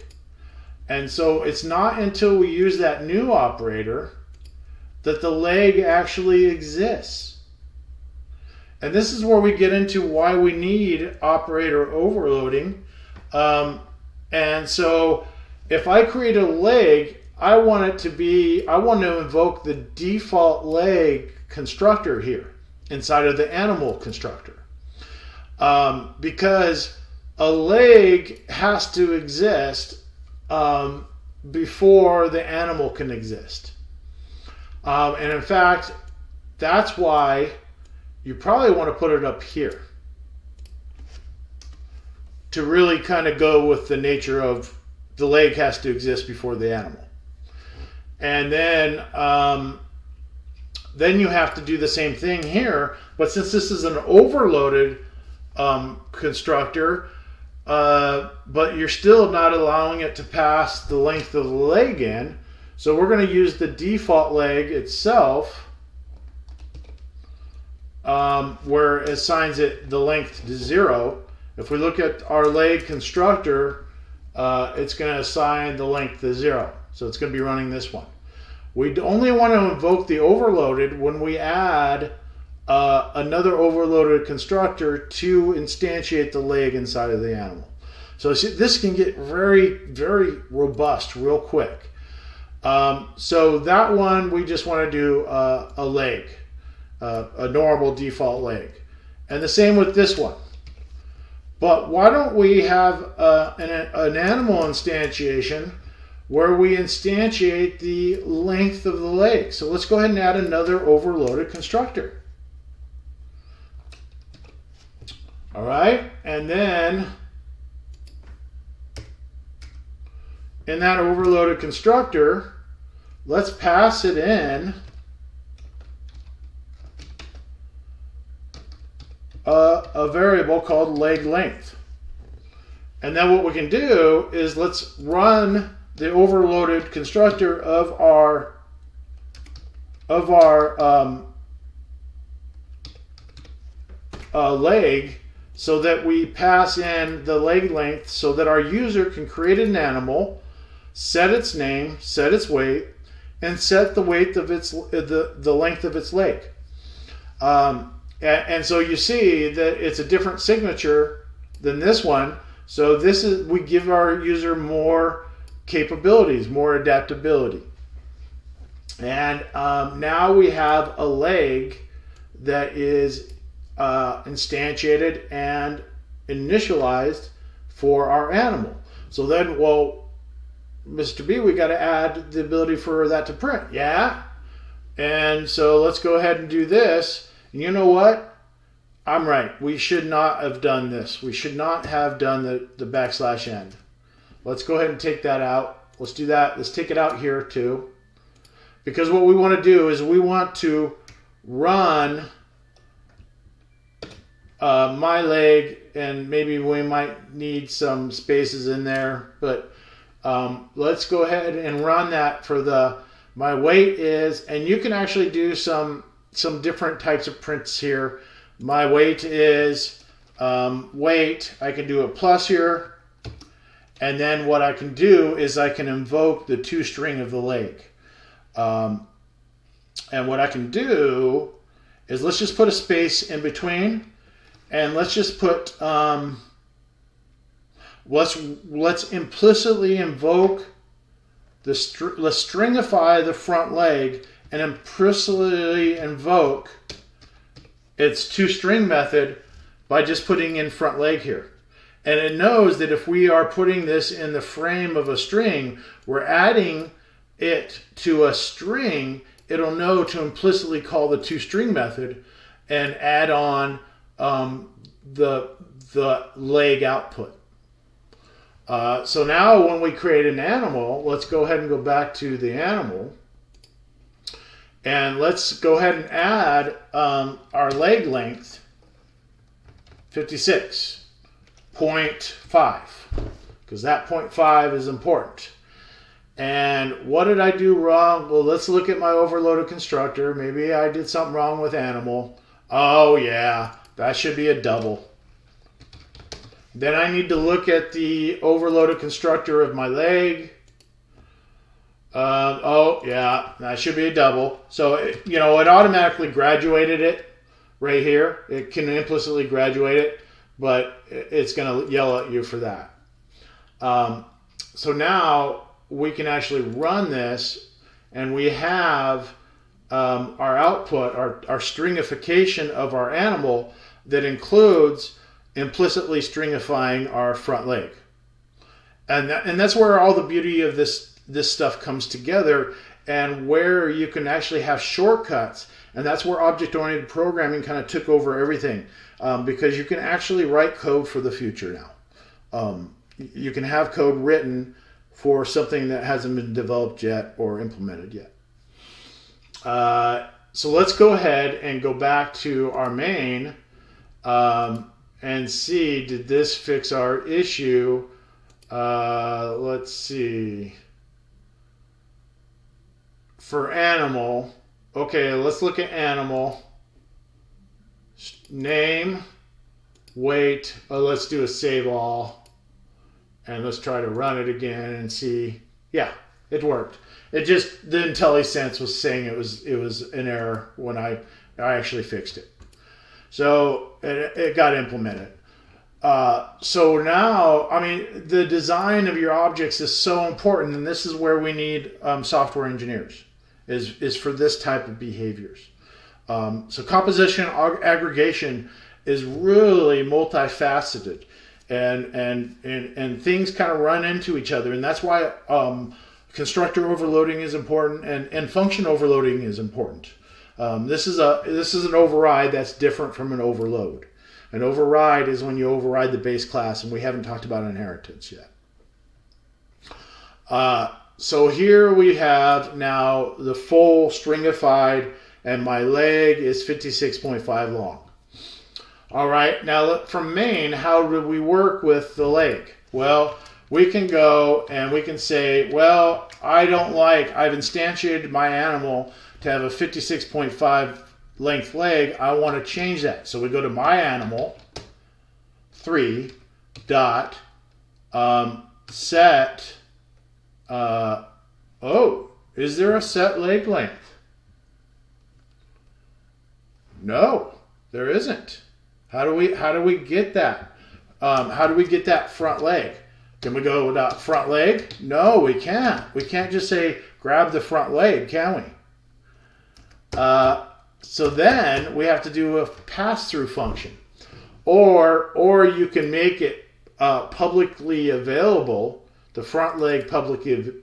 And so it's not until we use that new operator that the leg actually exists. And this is where we get into why we need operator overloading. And so if I create a leg, I want to invoke the default leg constructor here inside of the animal constructor. Because a leg has to exist before the animal can exist. And in fact, that's why you probably want to put it up here to really kind of go with the nature of the leg has to exist before the animal. And then you have to do the same thing here, but since this is an overloaded constructor, but you're still not allowing it to pass the length of the leg in, so we're going to use the default leg itself, where it assigns it the length to 0. If we look at our leg constructor, it's going to assign the length to 0. So it's going to be running this one. We only want to invoke the overloaded when we add another overloaded constructor to instantiate the leg inside of the animal. So this can get very, very robust real quick. So that one, we just want to do a leg, a normal default leg. And the same with this one. But why don't we have an animal instantiation where we instantiate the length of the leg? So let's go ahead and add another overloaded constructor. All right, and then in that overloaded constructor, let's pass it in a variable called leg length. And then what we can do is let's run the overloaded constructor of our leg, so that we pass in the leg length so that our user can create an animal, set its name, set its weight, and set the weight of the length of its leg. And so you see that it's a different signature than this one. So we give our user more capabilities, more adaptability. And now we have a leg that is instantiated and initialized for our animal. So then, well, Mr. B, we got to add the ability for that to print. Yeah. And so let's go ahead and do this. And you know what? I'm right. We should not have done this. We should not have done the \n. Let's go ahead and take that out. Let's do that. Let's take it out here too. Because what we want to do is we want to run my leg, and maybe we might need some spaces in there, but let's go ahead and run that for my weight is, and you can actually do some different types of prints here. My weight is weight. I can do a plus here, and then what I can do is I can invoke the toString of the leg. And what I can do is let's just put a space in between, and let's just put let's implicitly invoke let's stringify the front leg and implicitly invoke its toString method by just putting in front leg here. And it knows that if we are putting this in the frame of a string, we're adding it to a string, it'll know to implicitly call the toString method and add on the leg output. So now when we create an animal, let's go ahead and go back to the animal. And let's go ahead and add our leg length, 56.5, because that 0.5 is important. And what did I do wrong? Well, let's look at my overloaded constructor. Maybe I did something wrong with animal. Oh yeah, that should be a double. Then I need to look at the overloaded constructor of my leg. Oh yeah, that should be a double. So it automatically graduated it right here. It can implicitly graduate it, but it's going to yell at you for that. So now we can actually run this, and we have our output, our stringification of our animal that includes implicitly stringifying our front leg. And that's where all the beauty of this stuff comes together, and where you can actually have shortcuts. And that's where object-oriented programming kind of took over everything, because you can actually write code for the future now. You can have code written for something that hasn't been developed yet or implemented yet. So let's go ahead and go back to our main and see, did this fix our issue? Let's see. For animal, okay, let's look at animal. Name, wait, let's do a save all. And let's try to run it again and see. Yeah, it worked. It just, the IntelliSense was saying it was an error when I actually fixed it. So it got implemented. So now, I mean, the design of your objects is so important, and this is where we need software engineers, is for this type of behaviors. So composition aggregation is really multifaceted, and things kind of run into each other, and that's why constructor overloading is important, and function overloading is important. This is an override that's different from an overload. An override is when you override the base class, and we haven't talked about inheritance yet. So here we have now the full stringified, and my leg is 56.5 long. All right, now from main, how do we work with the leg? Well, we can go and we can say, well, I've instantiated my animal to have a 56.5 length leg. I want to change that. So we go to my animal 3 dot set. Is there a set leg length? No, there isn't. How do we get that? How do we get that front leg? Can we go without front leg? No, we can't. We can't just say grab the front leg, can we? So then we have to do a pass-through function, or you can make it publicly available. The front leg publicly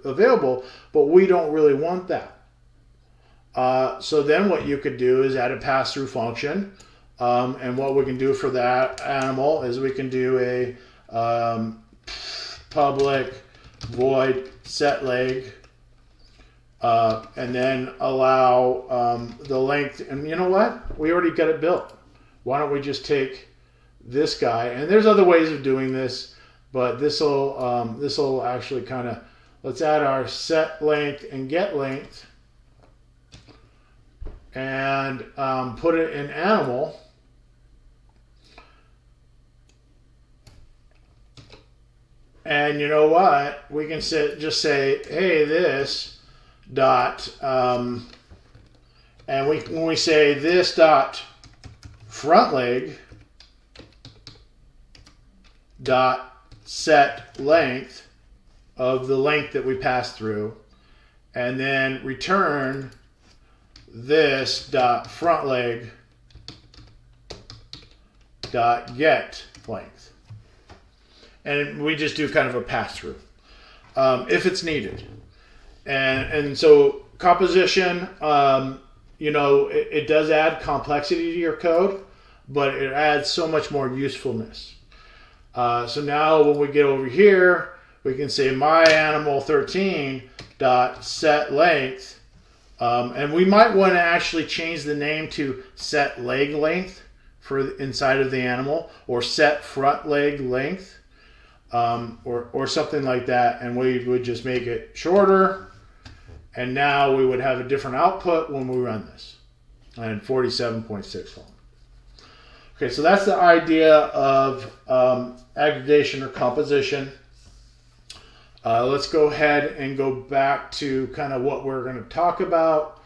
available, but we don't really want that. So then what you could do is add a pass-through function, and what we can do for that animal is we can do a public void set leg, and then allow the length. And you know what? We already got it built. Why don't we just take this guy? And there's other ways of doing this. But this will actually kind of, let's add our set length and get length, and put it in animal. And you know what? We can just say, hey, this dot, and when we say this dot front leg dot set length of the length that we passed through, and then return this dot front leg dot get length. And we just do kind of a pass-through if it's needed. And so composition, it does add complexity to your code, but it adds so much more usefulness. So now when we get over here, we can say myAnimal13 dot set length, and we might want to actually change the name to set leg length for inside of the animal, or set front leg length, or something like that, and we would just make it shorter, and now we would have a different output when we run this, and 47.6 long. Okay, so that's the idea of aggregation or composition. Let's go ahead and go back to kind of what we're going to talk about.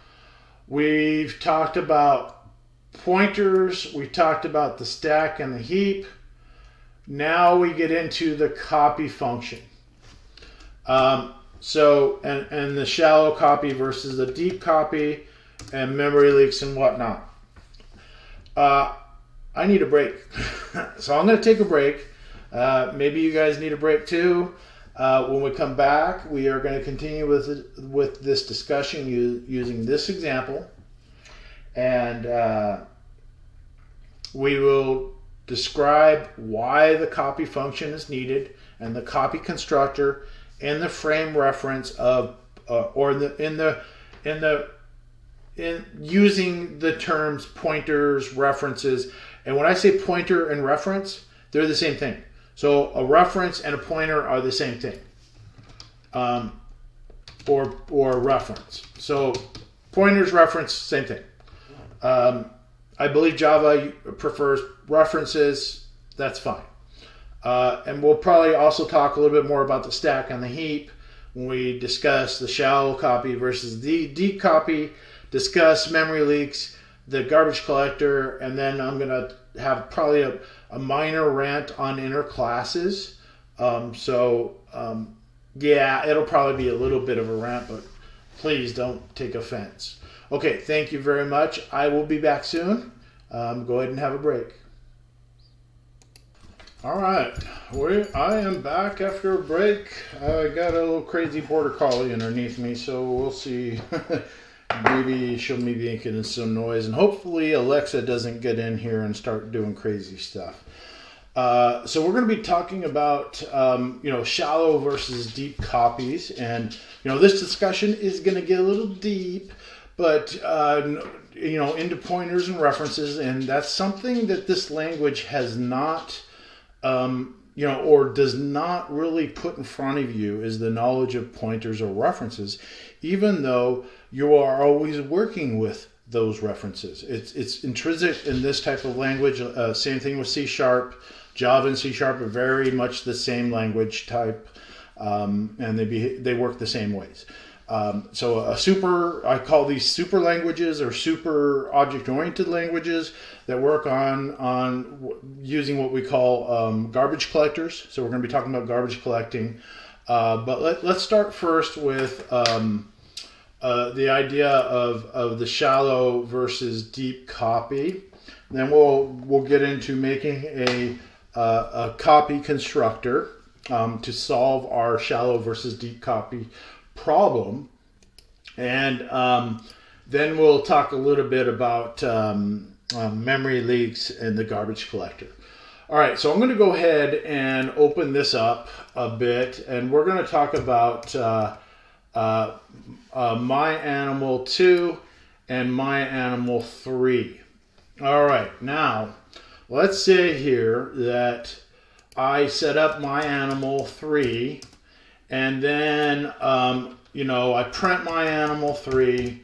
We've talked about pointers. We talked about the stack and the heap. Now we get into the copy function. And the shallow copy versus the deep copy, and memory leaks and whatnot. I need a break. So I'm going to take a break. Maybe you guys need a break too. When we come back, we are going to continue with this discussion using this example. And we will describe why the copy function is needed, and the copy constructor, and the frame reference of in using the terms pointers, references. And when I say pointer and reference, they're the same thing. So a reference and a pointer are the same thing, or reference. So pointers, reference, same thing. I believe Java prefers references. That's fine. And we'll probably also talk a little bit more about the stack and the heap when we discuss the shallow copy versus the deep copy, discuss memory leaks, the garbage collector, and then I'm going to have probably a minor rant on inner classes. Yeah, it'll probably be a little bit of a rant, but please don't take offense. Okay, thank you very much. I will be back soon. Go ahead and have a break. All right, I am back after a break. I got a little crazy border collie underneath me, so we'll see. Maybe she'll be making some noise, and hopefully Alexa doesn't get in here and start doing crazy stuff. So we're going to be talking about shallow versus deep copies, and this discussion is going to get a little deep, but into pointers and references, and that's something that this language has not or does not really put in front of you, is the knowledge of pointers or references, even though you are always working with those references. It's intrinsic in this type of language. Same thing with C#. Java and C# are very much the same language type, and they work the same ways. So I call these super languages, or super object-oriented languages, that work on using what we call garbage collectors. So we're going to be talking about garbage collecting. But let's start first with the idea of the shallow versus deep copy. And then we'll get into making a copy constructor to solve our shallow versus deep copy problem. And then we'll talk a little bit about memory leaks and the garbage collector. All right, so I'm going to go ahead and open this up a bit, and we're going to talk about myAnimal2 and myAnimal3. All right, now let's say here that I set up myAnimal3, and then I print myAnimal3.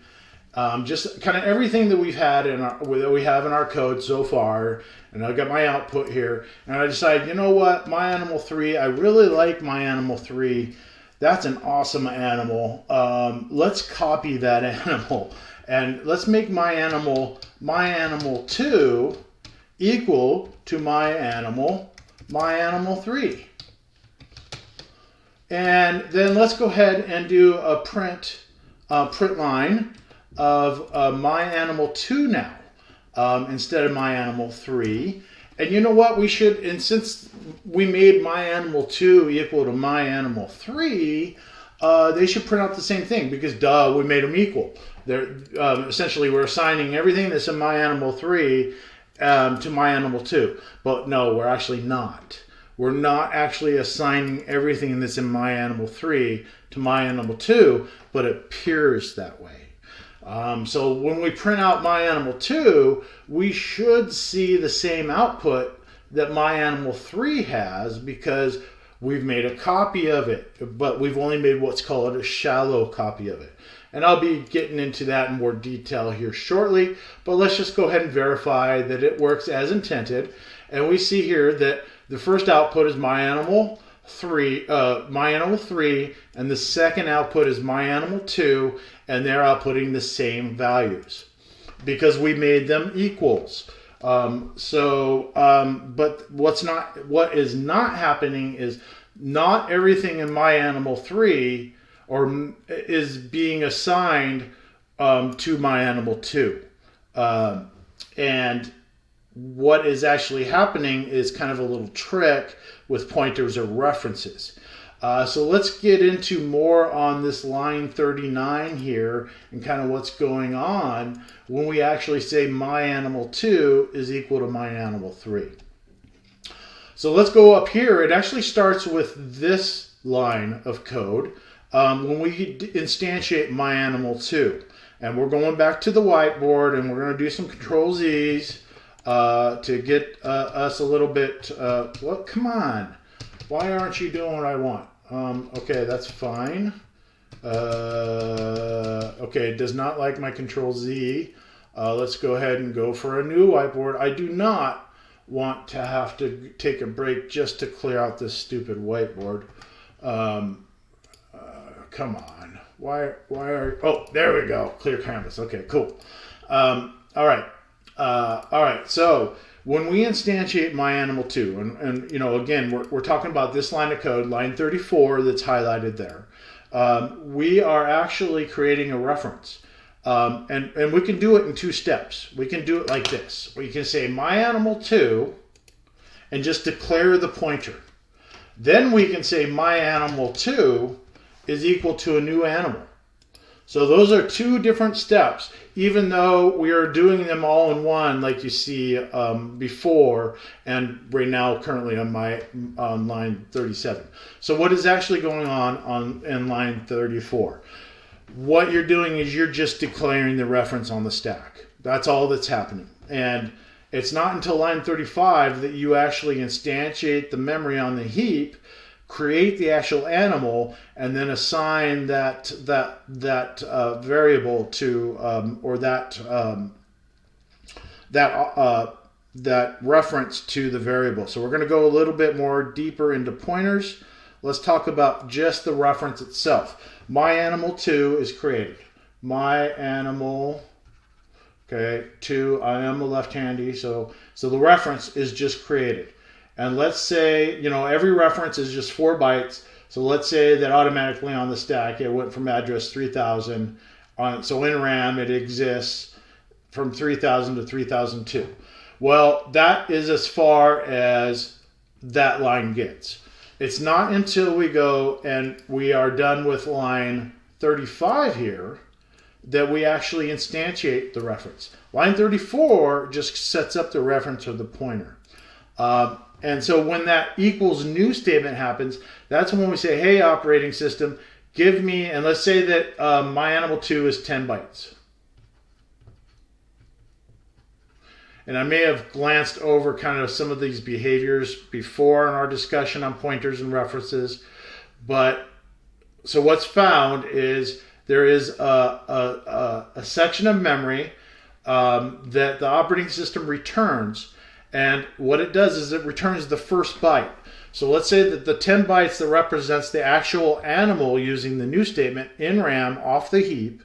Just kind of everything that we have in our code so far, and I got my output here, and I decide, you know what, myAnimal3, I really like myAnimal3. That's an awesome animal. Let's copy that animal, and let's make myAnimal2 equal to myAnimal3. And then let's go ahead and do a print line of myAnimal2 now, instead of myAnimal3. And you know what? We should, and since we made myAnimal2 equal to myAnimal3, they should print out the same thing because, duh, we made them equal. They're essentially, we're assigning everything that's in myAnimal3 to myAnimal2. But no, we're actually not. We're not actually assigning everything that's in myAnimal3 to myAnimal2, but it appears that way. So when we print out myAnimal2, we should see the same output that myAnimal3 has because we've made a copy of it, but we've only made what's called a shallow copy of it. And I'll be getting into that in more detail here shortly, but let's just go ahead and verify that it works as intended. And we see here that the first output is myAnimal3, and the second output is myAnimal2, and they're outputting the same values because we made them equals. But what is not happening is not everything in myAnimal3 is being assigned to myAnimal2, and what is actually happening is kind of a little trick with pointers or references. So let's get into more on this line 39 here and kind of what's going on when we actually say myAnimal2 is equal to myAnimal3. So let's go up here. It actually starts with this line of code when we instantiate myAnimal2. And we're going back to the whiteboard and we're going to do some Control Z's to get us a little bit, well, come on. Why aren't you doing what I want? Okay, that's fine. Okay, it does not like my Control Z. Let's go ahead and go for a new whiteboard. I do not want to have to take a break just to clear out this stupid whiteboard. Come on. Why are, oh, there we go. Clear canvas. Okay, cool. All right. So when we instantiate myAnimal2, and you know, again, we're talking about this line of code, line 34, that's highlighted there. We are actually creating a reference. And we can do it in two steps. We can do it like this. We can say myAnimal2 and just declare the pointer. Then we can say myAnimal2 is equal to a new animal. So those are two different steps, even though we are doing them all in one, like you see before, and right now currently on line 37. So what is actually going on in line 34? What you're doing is you're just declaring the reference on the stack. That's all that's happening. And it's not until line 35 that you actually instantiate the memory on the heap, create the actual animal, and then assign that variable to or that reference to the variable. So we're going to go a little bit more deeper into pointers. Let's talk about just the reference itself. myAnimal2 is created. myAnimal, okay, 2. I am a left-handy, so the reference is just created. And let's say, you know, every reference is just 4 bytes. So let's say that automatically on the stack, it went from address 3000. So in RAM, it exists from 3000 to 3002. Well, that is as far as that line gets. It's not until we go and we are done with line 35 here that we actually instantiate the reference. Line 34 just sets up the reference of the pointer. And so when that equals new statement happens, that's when we say, hey, operating system, give me, and let's say that myAnimal2 is 10 bytes. And I may have glanced over kind of some of these behaviors before in our discussion on pointers and references. But so what's found is there is a section of memory that the operating system returns. And what it does is it returns the first byte. So let's say that the 10 bytes that represents the actual animal using the new statement in RAM off the heap,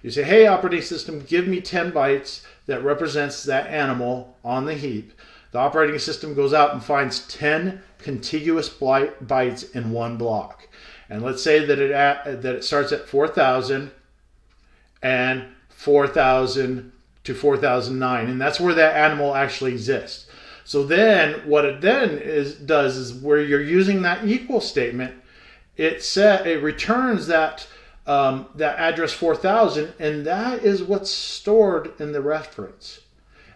you say, hey, operating system, give me 10 bytes that represents that animal on the heap. The operating system goes out and finds 10 contiguous bytes in one block. And let's say that it starts at 4000 and 4000 to 4009, and that's where that animal actually exists. So then what it then does is where you're using that equal statement, it returns that that address 4000, and that is what's stored in the reference.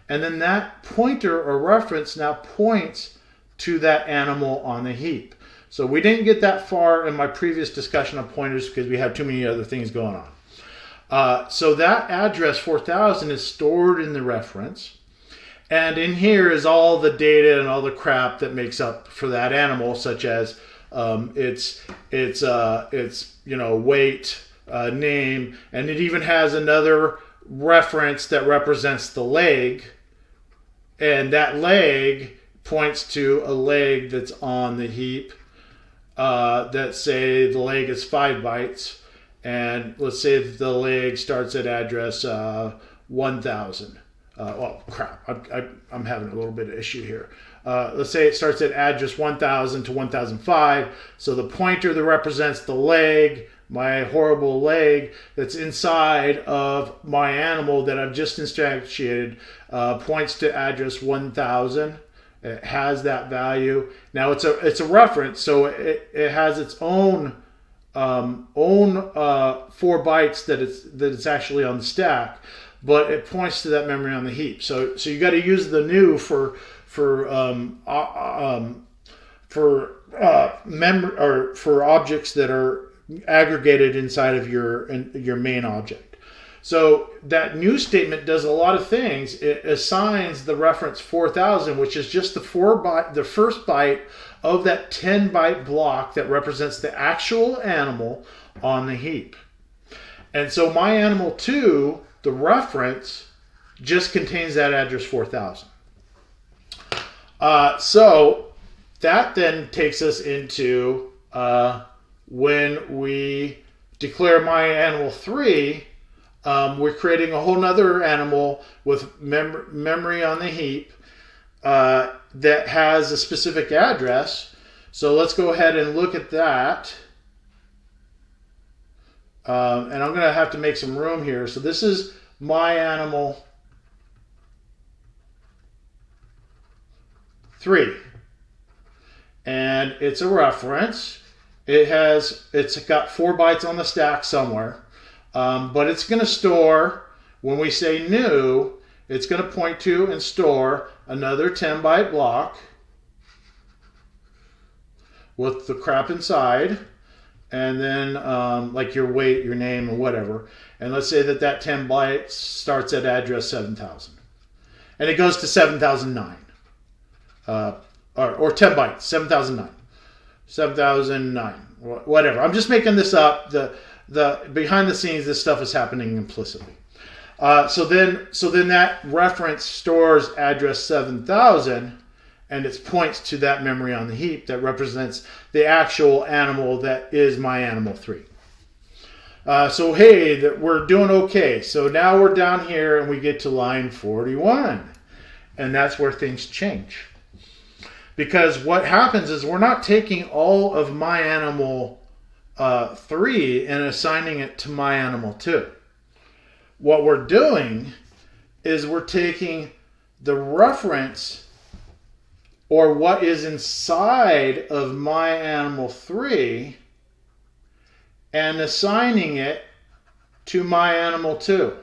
And then that pointer or reference now points to that animal on the heap. So we didn't get that far in my previous discussion of pointers because we have too many other things going on. So that address 4000 is stored in the reference. And in here is all the data and all the crap that makes up for that animal, such as its weight, name, and it even has another reference that represents the leg, and that leg points to a leg that's on the heap. That say the leg is 5 bytes, and let's say that the leg starts at address 1000. Well, crap, I'm having a little bit of issue here. Let's say it starts at address 1000 to 1005. So the pointer that represents the leg, my horrible leg that's inside of my animal that I've just instantiated, points to address 1000. It has that value. Now it's a reference, so it has its own 4 bytes that it's actually on the stack, but it points to that memory on the heap. So you got to use the new for memory or for objects that are aggregated inside of your main object. So that new statement does a lot of things. It assigns the reference 4000, which is just the first byte of that 10 byte block that represents the actual animal on the heap. And so my animal 2, the reference, just contains that address 4000. So that then takes us into when we declare my animal 3, we're creating a whole nother animal with memory on the heap that has a specific address. So let's go ahead and look at that. And I'm going to have to make some room here. So this is my animal 3. And it's a reference. It's got 4 bytes on the stack somewhere. But it's going to store, when we say new, it's going to point to and store another 10 byte block with the crap inside, and then like your weight, your name, or whatever. And let's say that 10 bytes starts at address 7000. And it goes to 7009. Or 10 bytes, 7009. 7009, whatever. I'm just making this up. The behind the scenes, this stuff is happening implicitly. So then that reference stores address 7000, and it points to that memory on the heap that represents the actual animal that is my animal 3. So hey, we're doing okay. So now we're down here and we get to line 41, and that's where things change. Because what happens is we're not taking all of my animal 3 and assigning it to my animal 2. What we're doing is we're taking the reference, or what is inside of my animal 3, and assigning it to my animal 2.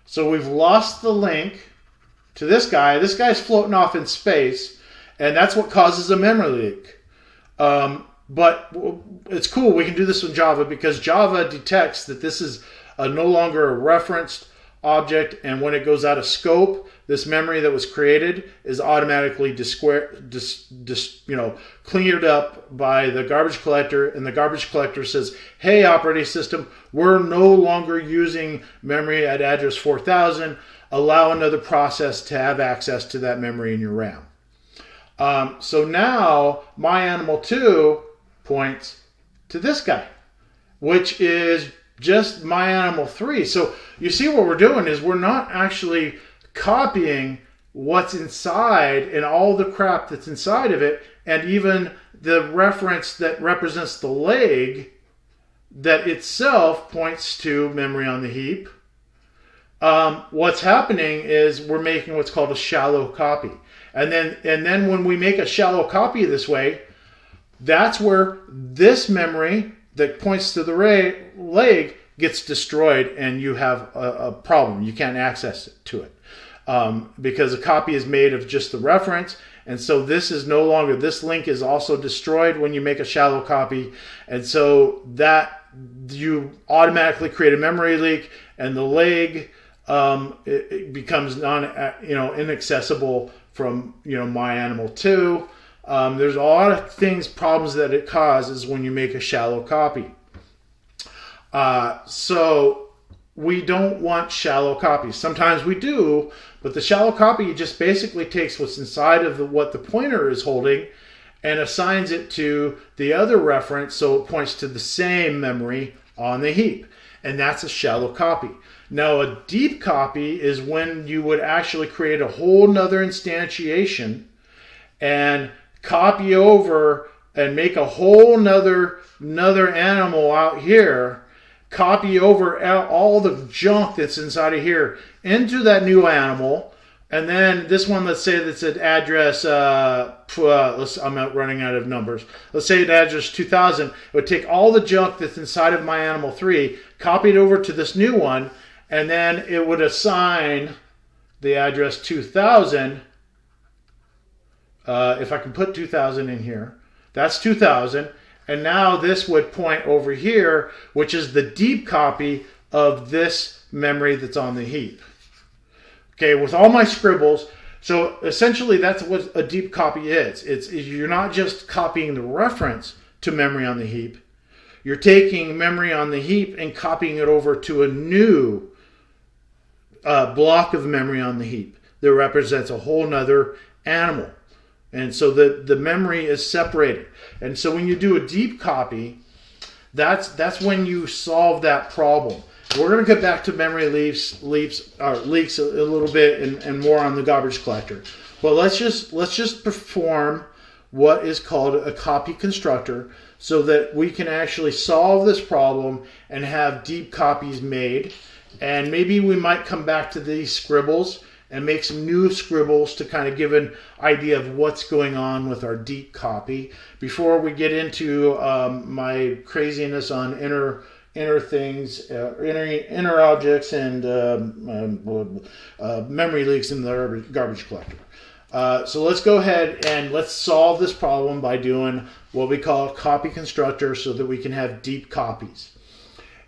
So we've lost the link to this guy. This guy's floating off in space, and that's what causes a memory leak. But it's cool. We can do this in Java because Java detects that this is no longer a referenced object, and when it goes out of scope, this memory that was created is automatically cleared up by the garbage collector, and the garbage collector says, hey, operating system, we're no longer using memory at address 4000. Allow another process to have access to that memory in your RAM. So now my animal 2 points to this guy, which is just my animal 3. So you see what we're doing is we're not actually copying what's inside and all the crap that's inside of it, and even the reference that represents the leg that itself points to memory on the heap. what's happening is we're making what's called a shallow copy. And then when we make a shallow copy this way, that's where this memory that points to the leg gets destroyed, and you have a problem. You can't access it to it because a copy is made of just the reference. And so this is no longer, this link is also destroyed when you make a shallow copy. And so that you automatically create a memory leak, and the leg it becomes inaccessible from MyAnimal2. There's a lot of problems that it causes when you make a shallow copy. So we don't want shallow copies. Sometimes we do, but the shallow copy just basically takes what's inside of what the pointer is holding and assigns it to the other reference, so it points to the same memory on the heap. And that's a shallow copy. Now, a deep copy is when you would actually create a whole nother instantiation and copy over and make a whole nother animal out here, copy over all the junk that's inside of here into that new animal. And then this one, let's say that's at address, I'm running out of numbers. Let's say at address 2000, it would take all the junk that's inside of MyAnimal3, copy it over to this new one, and then it would assign the address 2000. If I can put 2000 in here, that's 2000. And now this would point over here, which is the deep copy of this memory that's on the heap. Okay, with all my scribbles. So essentially that's what a deep copy is. You're not just copying the reference to memory on the heap. You're taking memory on the heap and copying it over to a new block of memory on the heap that represents a whole nother animal. And so the memory is separated. And so when you do a deep copy, that's when you solve that problem. We're going to get back to memory leaks a little bit and more on the garbage collector. But let's just perform what is called a copy constructor so that we can actually solve this problem and have deep copies made. And maybe we might come back to these scribbles and make some new scribbles to kind of give an idea of what's going on with our deep copy before we get into my craziness on inner things, inner objects, and memory leaks in the garbage collector. So let's go ahead and let's solve this problem by doing what we call a copy constructor so that we can have deep copies.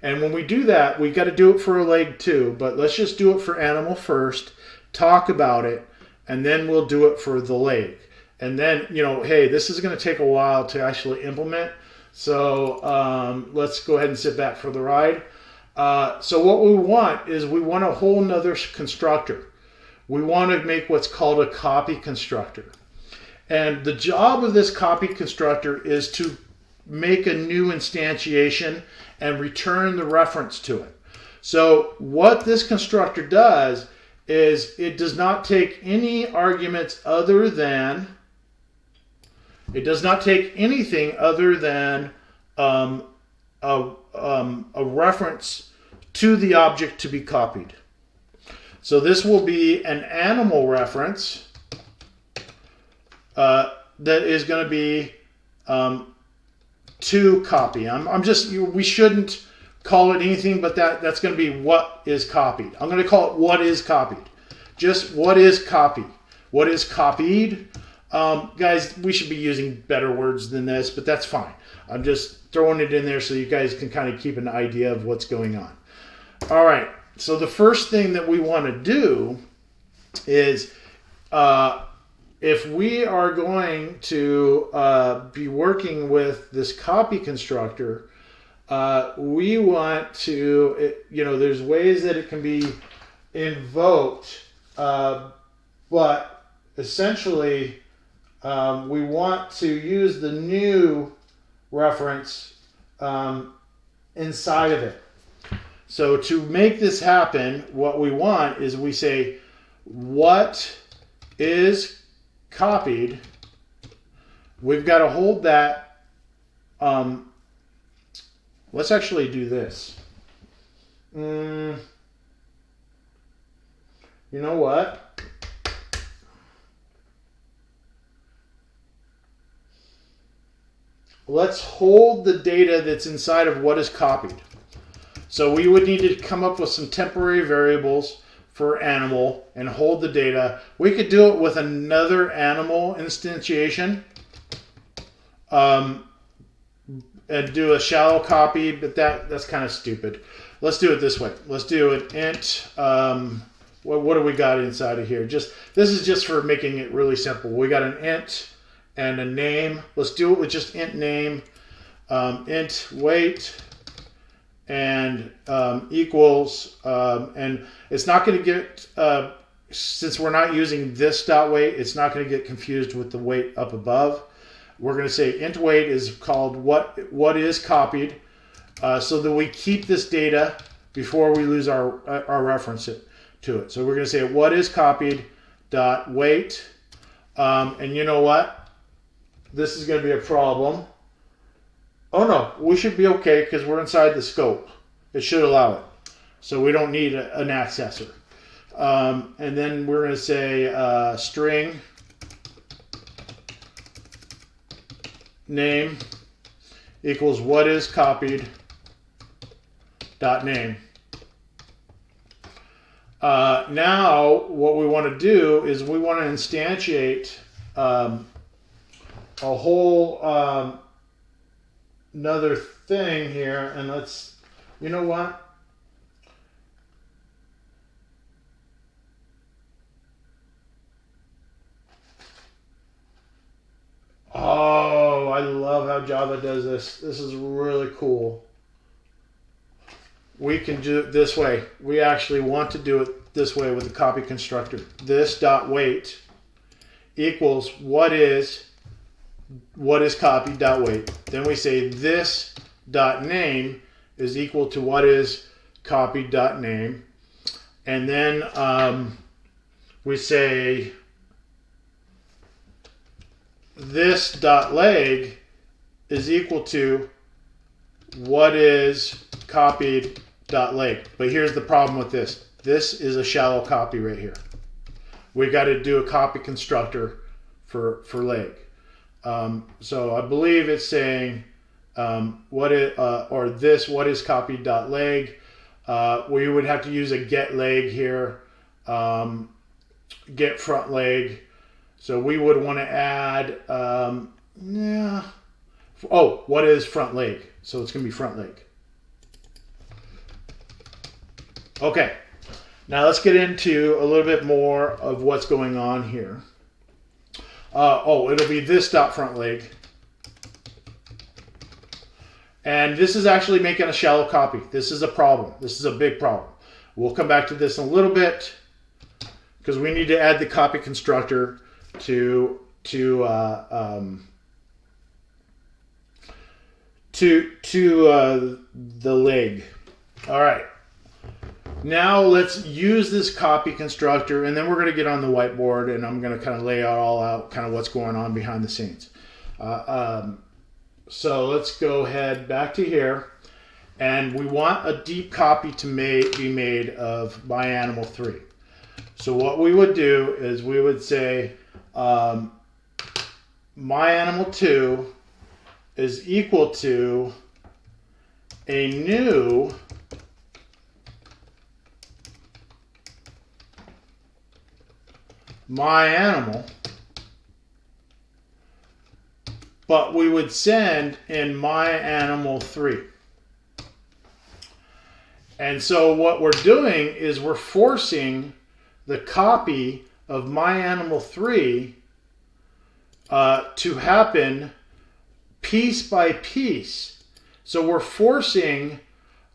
And when we do that, we got to do it for a leg too, but let's just do it for animal first, talk about it, and then we'll do it for the leg. And then, hey, this is going to take a while to actually implement. So let's go ahead and sit back for the ride. So what we want is we want a whole nother constructor. We want to make what's called a copy constructor. And the job of this copy constructor is to make a new instantiation and return the reference to it. So what this constructor does is it does not take any arguments other than, it does not take anything other than a reference to the object to be copied. So this will be an animal reference that is going to be to copy. We shouldn't call it anything but that's going to be what is copied. I'm going to call it what is copied. Just what is copy. What is copied. Guys, we should be using better words than this, but that's fine. I'm just throwing it in there so you guys can kind of keep an idea of what's going on. All right, so the first thing that we want to do is if we are going to be working with this copy constructor, we want to, there's ways that it can be invoked, but essentially we want to use the new reference inside of it. So to make this happen, what we want is we say, what is copied? We've got to hold that. Let's actually do this. you know what? Let's hold the data that's inside of what is copied. So we would need to come up with some temporary variables for animal and hold the data. We could do it with another animal instantiation and do a shallow copy, but that's kind of stupid. Let's do it this way. Let's do an int. What do we got inside of here? This is just for making it really simple. We got an int and a name. Let's do it with just int name, int weight, and equals, and it's not going to get, since we're not using this dot weight, it's not going to get confused with the weight up above. We're going to say int weight is called what is copied, so that we keep this data before we lose our reference to it. So we're going to say what is copied dot weight, and you know what? This is going to be a problem. Oh no, we should be okay because we're inside the scope. It should allow it. So we don't need an accessor. And then we're going to say string name equals what is copied dot name. Now what we want to do is we want to instantiate a whole another thing here, and let's, you know what? Oh, I love how Java does this. This is really cool. We can do it this way. We actually want to do it this way with the copy constructor. This dot weight equals what is copied dot weight. Then we say this dot name is equal to what is copied dot name, and then we say this dot leg is equal to what is copied dot leg. But here's the problem with this. This is a shallow copy right here. We got to do a copy constructor for leg. So I believe it's saying what is copied dot leg. We would have to use a get leg here, get front leg. So we would want to add what is front leg? So it's going to be front leg. Okay, now let's get into a little bit more of what's going on here. It'll be this dot front leg. And this is actually making a shallow copy. This is a problem. This is a big problem. We'll come back to this in a little bit because we need to add the copy constructor to the leg. All right. Now let's use this copy constructor, and then we're going to get on the whiteboard, and I'm going to kind of lay it all out, kind of what's going on behind the scenes. So let's go ahead back to here, and we want a deep copy to be made of myAnimal3. So what we would do is we would say myAnimal2 is equal to a new myAnimal, but we would send in myAnimal3. And so what we're doing is we're forcing the copy of myAnimal3 to happen piece by piece. So we're forcing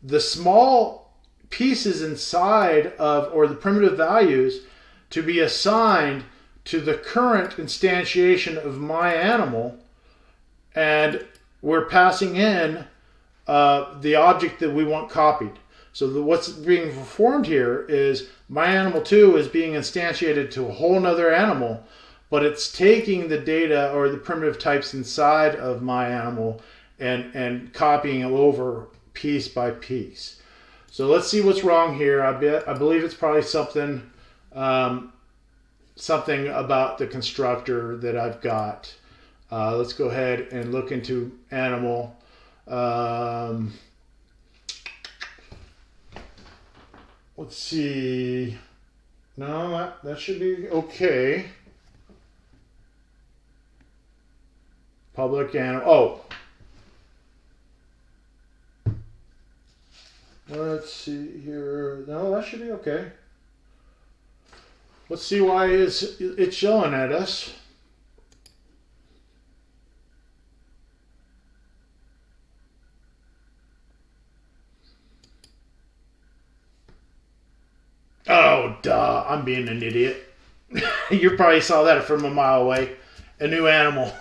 the small pieces inside of, or the primitive values, to be assigned to the current instantiation of myAnimal, and we're passing in the object that we want copied. So what's being performed here is myAnimal2 is being instantiated to a whole nother animal, but it's taking the data or the primitive types inside of myAnimal and copying it over piece by piece. So let's see what's wrong here. I believe it's probably something something about the constructor that I've got. Let's go ahead and look into animal. Let's see. No, that should be okay. Public animal. Oh. Let's see here. No, that should be okay. Let's see why it's yelling at us. Oh, duh. I'm being an idiot. You probably saw that from a mile away. A new animal.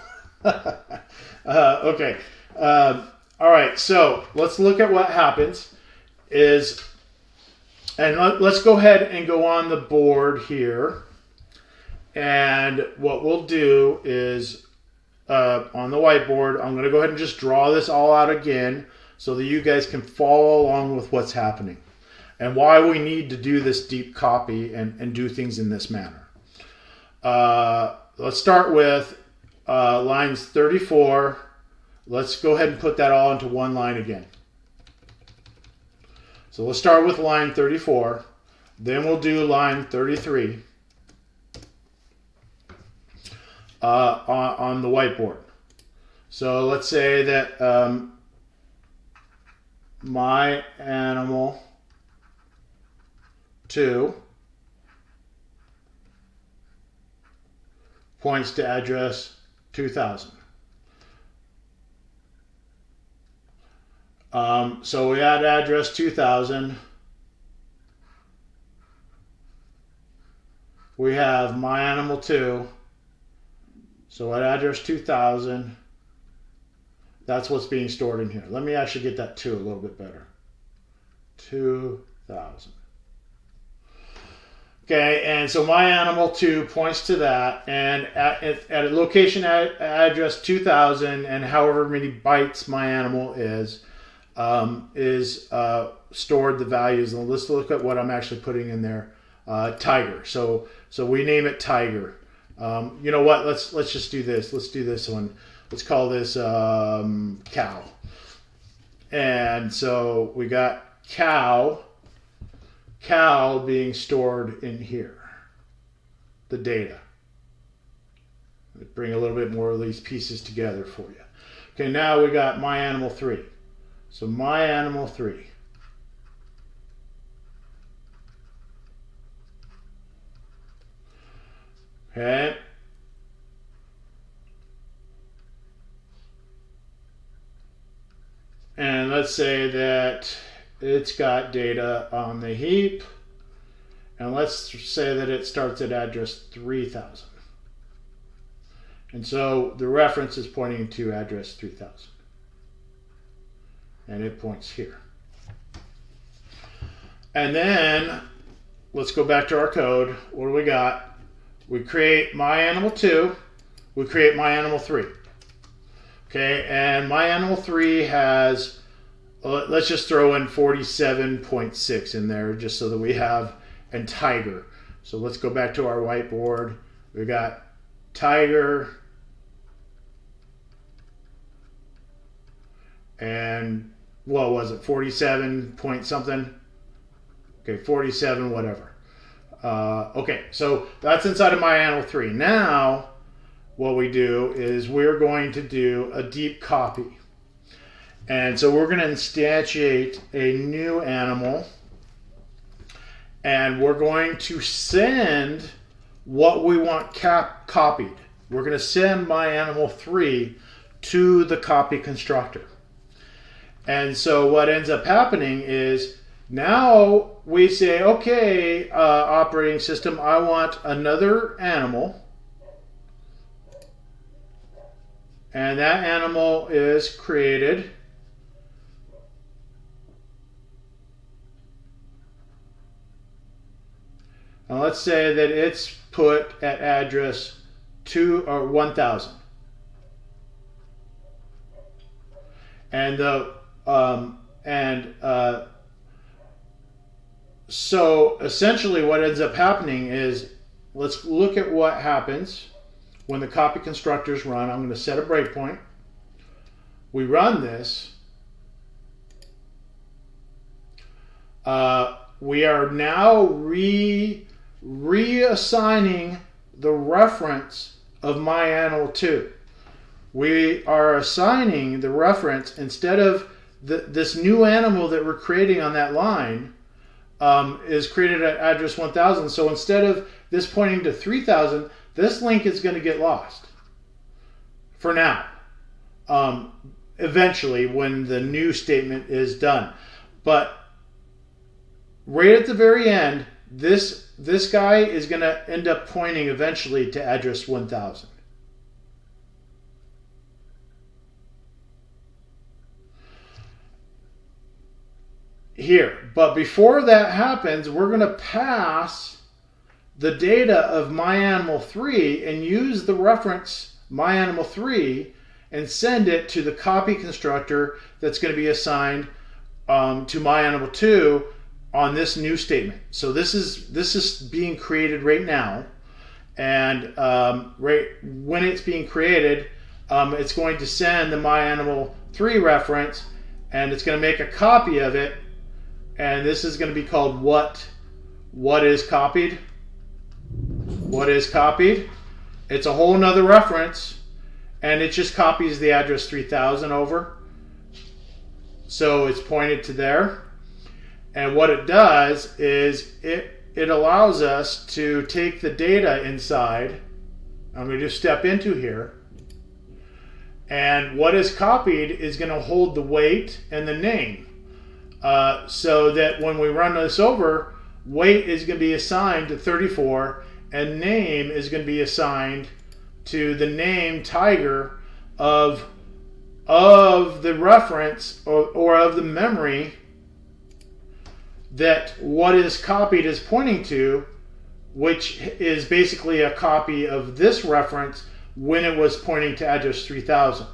Okay. All right. So let's look at what happens. And let's go ahead and go on the board here. And what we'll do is on the whiteboard, I'm going to go ahead and just draw this all out again so that you guys can follow along with what's happening and why we need to do this deep copy and do things in this manner. Let's start with lines 34. Let's go ahead and put that all into one line again. So let's start with line 34. Then we'll do line 33 on the whiteboard. So let's say that my animal 2 points to address 2000. So we add address 2000. We have my animal 2. So at address 2000, that's what's being stored in here. Let me actually get that 2 a little bit better. 2000. Okay, and so my animal 2 points to that, and at a location address 2000 and however many bytes my animal is stored the values. And let's look at what I'm actually putting in there. Tiger. So we name it Tiger. You know what? Let's just do this. Let's do this one. Let's call this cow. And so we got cow being stored in here. The data. Bring a little bit more of these pieces together for you. Okay, now we got my animal 3. So my animal 3. Okay. And let's say that it's got data on the heap. And let's say that it starts at address 3000. And so the reference is pointing to address 3000. And it points here. And then let's go back to our code. What do we got? We create my animal 2. We create my animal 3. Okay, and my animal 3 has, let's just throw in 47.6 in there just so that we have, and Tiger. So let's go back to our whiteboard. We got Tiger and what was it, 47 point something? Okay, 47 whatever. Okay, so that's inside of my animal 3. Now what we do is we're going to do a deep copy. And so we're going to instantiate a new animal, and we're going to send what we want copied. We're going to send my animal 3 to the copy constructor. And so what ends up happening is now we say, okay, operating system, I want another animal. And that animal is created. And let's say that it's put at address 1000. And So essentially what ends up happening is, let's look at what happens when the copy constructors run. I'm going to set a breakpoint. We run this. We are now reassigning the reference of myAnimal2. We are assigning the reference, instead of this new animal that we're creating on that line is created at address 1000. So instead of this pointing to 3000, this link is going to get lost for now. Eventually, when the new statement is done. But right at the very end, this guy is going to end up pointing eventually to address 1000. Here, but before that happens, we're going to pass the data of myAnimal3 and use the reference myAnimal3 and send it to the copy constructor that's going to be assigned to myAnimal2 on this new statement. So this is being created right now, and right when it's being created, it's going to send the myAnimal3 reference, and it's going to make a copy of it. And this is going to be called what is copied. What is copied. It's a whole nother reference, and it just copies the address 3000 over. So it's pointed to there. And what it does is it allows us to take the data inside. I'm going to just step into here. And what is copied is going to hold the weight and the name. So that when we run this over, weight is going to be assigned to 34, and name is going to be assigned to the name Tiger of the reference or of the memory that what is copied is pointing to, which is basically a copy of this reference when it was pointing to address 3000.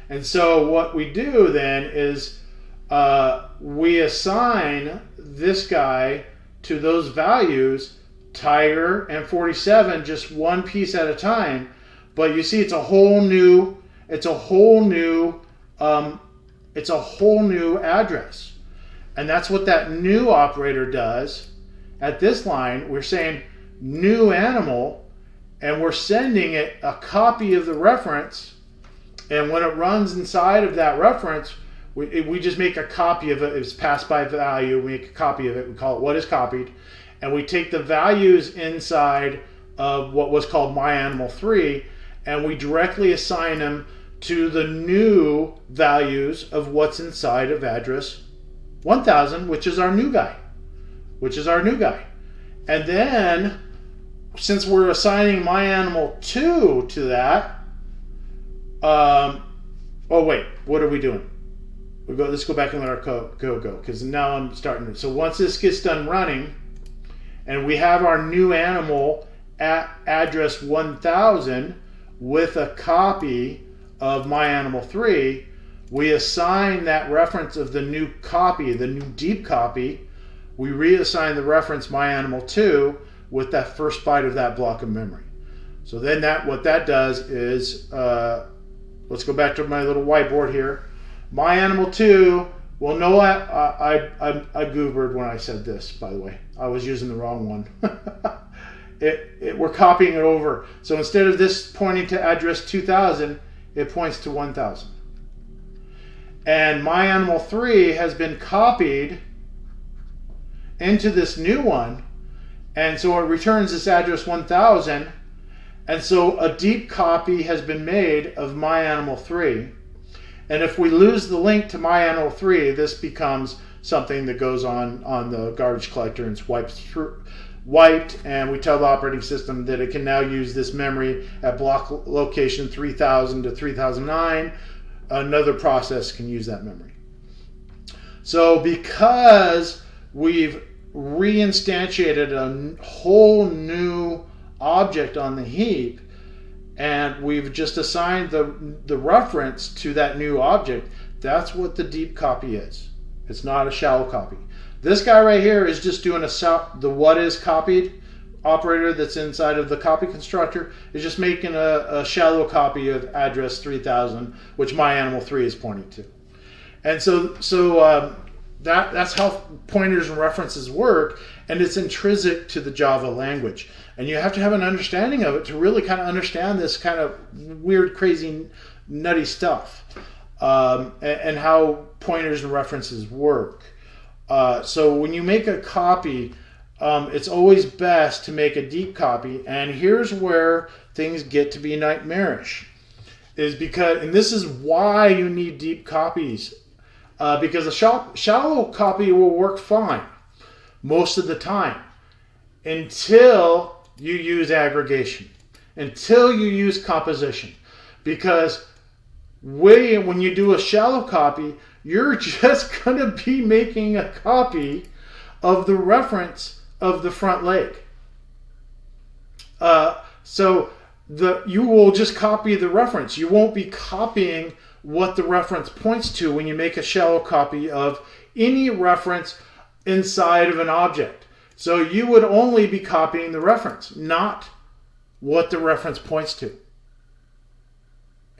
And so what we do then is we assign this guy to those values, Tiger and 47, just one piece at a time. But you see, it's a whole new address, and that's what that new operator does. At this line, we're saying new animal, and we're sending it a copy of the reference. And when it runs inside of that reference, we just make a copy of it. It's passed by value. We make a copy of it. We call it what is copied. And we take the values inside of what was called myAnimal3, and we directly assign them to the new values of what's inside of address 1000, which is our new guy. And then, since we're assigning myAnimal2 to that, oh wait, what are we doing? Let's go back and let our code go, because now I'm starting it. So once this gets done running, and we have our new animal at address 1000 with a copy of myAnimal3, we assign that reference of the new copy, the new deep copy. We reassign the reference myAnimal2 with that first byte of that block of memory. So then what that does is, let's go back to my little whiteboard here. myAnimal2 will know I goobered when I said this, by the way. I was using the wrong one. We're copying it over. So instead of this pointing to address 2000, it points to 1000. And myAnimal3 has been copied into this new one, and so it returns this address 1000. And so a deep copy has been made of myAnimal3. And if we lose the link to myAnimal3, this becomes something that gogoes on the garbage collector and it's wiped, and we tell the operating system that it can now use this memory at block location 3000 to 3009. Another process can use that memory. So because we've reinstantiated a whole new object on the heap, and we've just assigned the reference to that new object, that's what the deep copy is. It's not a shallow copy. This guy right here is just doing the what is copied operator that's inside of the copy constructor is just making a shallow copy of address 3000, which my animal 3 is pointing to. And so that's how pointers and references work, and it's intrinsic to the Java language. And you have to have an understanding of it to really kind of understand this kind of weird, crazy, nutty stuff, and how pointers and references work. So when you make a copy, it's always best to make a deep copy. And here's where things get to be nightmarish, and this is why you need deep copies, because a shallow copy will work fine most of the time until you use aggregation, until you use composition, because when you do a shallow copy, you're just going to be making a copy of the reference of the front leg. So you will just copy the reference. You won't be copying what the reference points to when you make a shallow copy of any reference inside of an object. So you would only be copying the reference, not what the reference points to.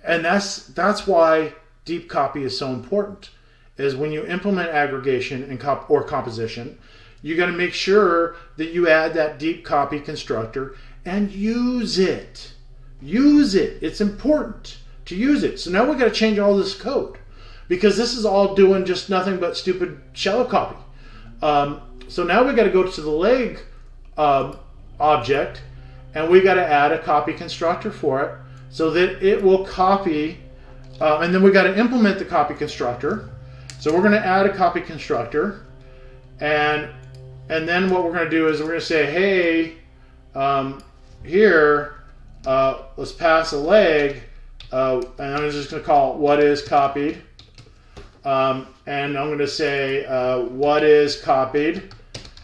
And that's why deep copy is so important, is when you implement aggregation and or composition, you got to make sure that you add that deep copy constructor and use it. Use it. It's important to use it. So now we got to change all this code, because this is all doing just nothing but stupid shallow copy. So now we got to go to the leg object, and we got to add a copy constructor for it so that it will copy, and then we got to implement the copy constructor. So we're going to add a copy constructor, and then what we're going to do is we're going to say, hey, here, let's pass a leg, and I'm just going to call it what is copied, and I'm going to say what is copied,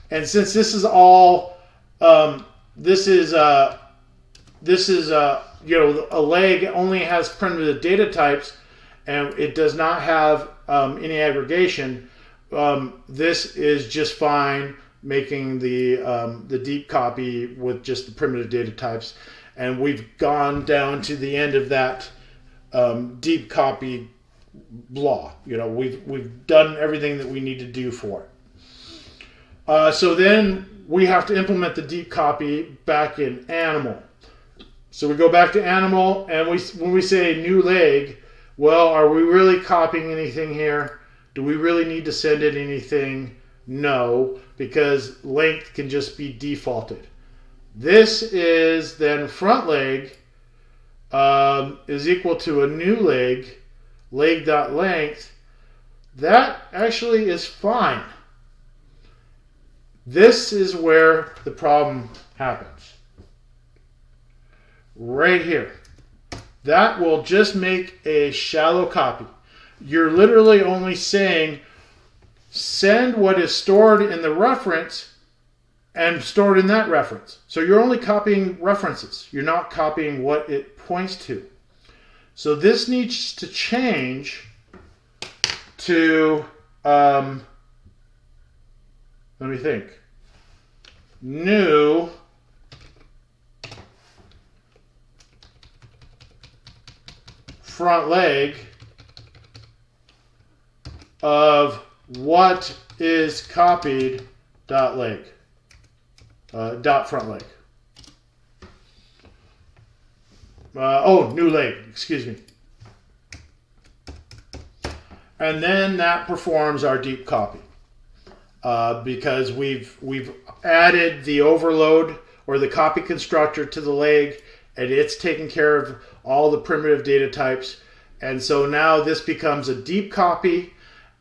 and since this is all, this is a leg only has primitive data types, and it does not have any aggregation. This is just fine making the deep copy with just the primitive data types, and we've gone down to the end of that deep copy blah. We've done everything that we need to do for it. So then we have to implement the deep copy back in animal. So we go back to animal, and when we say new leg, well, are we really copying anything here? Do we really need to send it anything? No, because length can just be defaulted. This is then front leg is equal to a new leg, leg.length. That actually is fine. This is where the problem happens. Right here. That will just make a shallow copy. You're literally only saying send what is stored in the reference and stored in that reference. So you're only copying references. You're not copying what it points to. So this needs to change to, let me think, new front leg of what is copied dot leg, dot front leg. New leg, excuse me. And then that performs our deep copy, because we've added the overload or the copy constructor to the leg, and it's taking care of all the primitive data types. And so now this becomes a deep copy,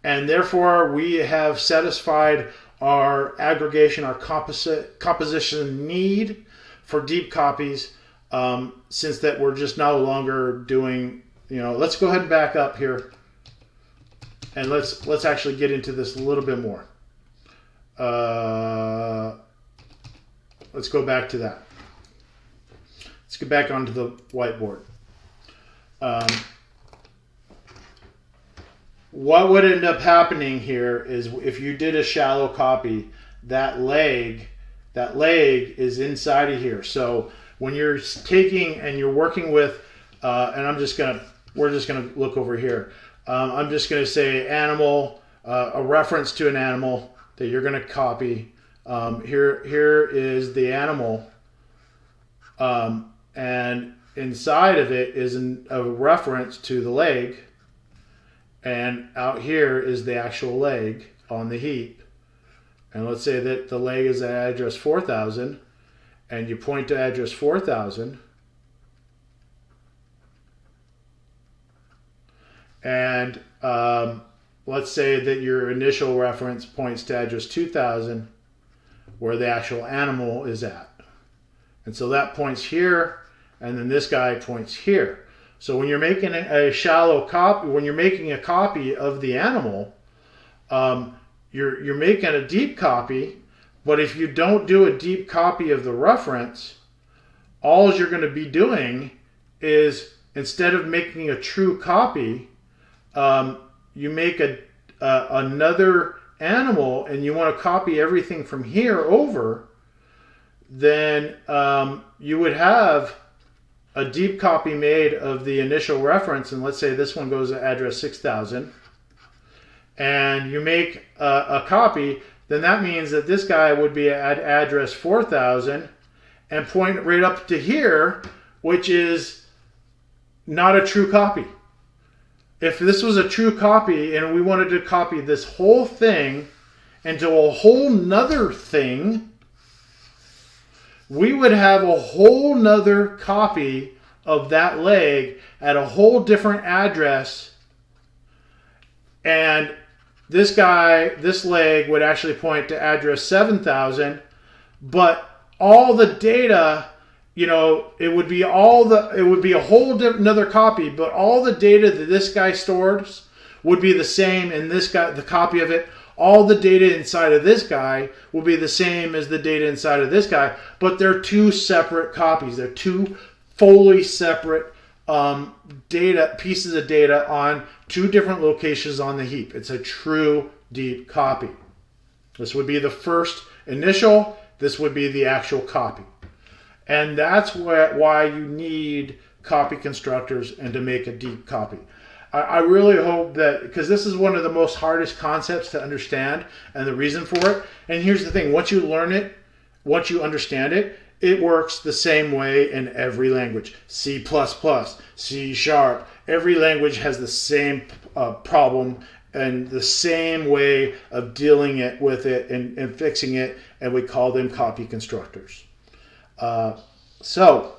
and therefore we have satisfied our aggregation, our composition need for deep copies, since that we're just no longer doing, let's go ahead and back up here, and let's actually get into this a little bit more. Let's go back to that. Let's get back onto the whiteboard. what would end up happening here is if you did a shallow copy, that leg is inside of here. So when you're taking and you're working with, and we're just gonna look over here. I'm just gonna say animal, a reference to an animal that you're gonna copy. Here is the animal, and inside of it is a reference to the leg, and out here is the actual leg on the heap. And let's say that the leg is at address 4000, and you point to address 4000, and let's say that your initial reference points to address 2000, where the actual animal is at. And so that points here, and then this guy points here. So when you're making a shallow copy, when you're making a copy of the animal, you're making a deep copy, but if you don't do a deep copy of the reference, all you're going to be doing is, instead of making a true copy, you make another animal, and you want to copy everything from here over, then you would have a deep copy made of the initial reference, and let's say this one goes to address 6000, and you make a copy, then that means that this guy would be at address 4000 and point right up to here, which is not a true copy. If this was a true copy and we wanted to copy this whole thing into a whole nother thing, we would have a whole nother copy of that leg at a whole different address, and this leg would actually point to address 7000, but all the data, it would be a whole another copy, but all the data that this guy stores would be the same in this guy, the copy of it. All the data inside of this guy will be the same as the data inside of this guy, but they're two separate copies. They're two fully separate pieces of data on two different locations on the heap. It's a true deep copy. This would be the first initial. This would be the actual copy. And that's why you need copy constructors and to make a deep copy. I really hope that, because this is one of the most hardest concepts to understand and the reason for it. And here's the thing, once you learn it, once you understand it, it works the same way in every language. C++, C#, every language has the same problem and the same way of dealing with it and fixing it, and we call them copy constructors. So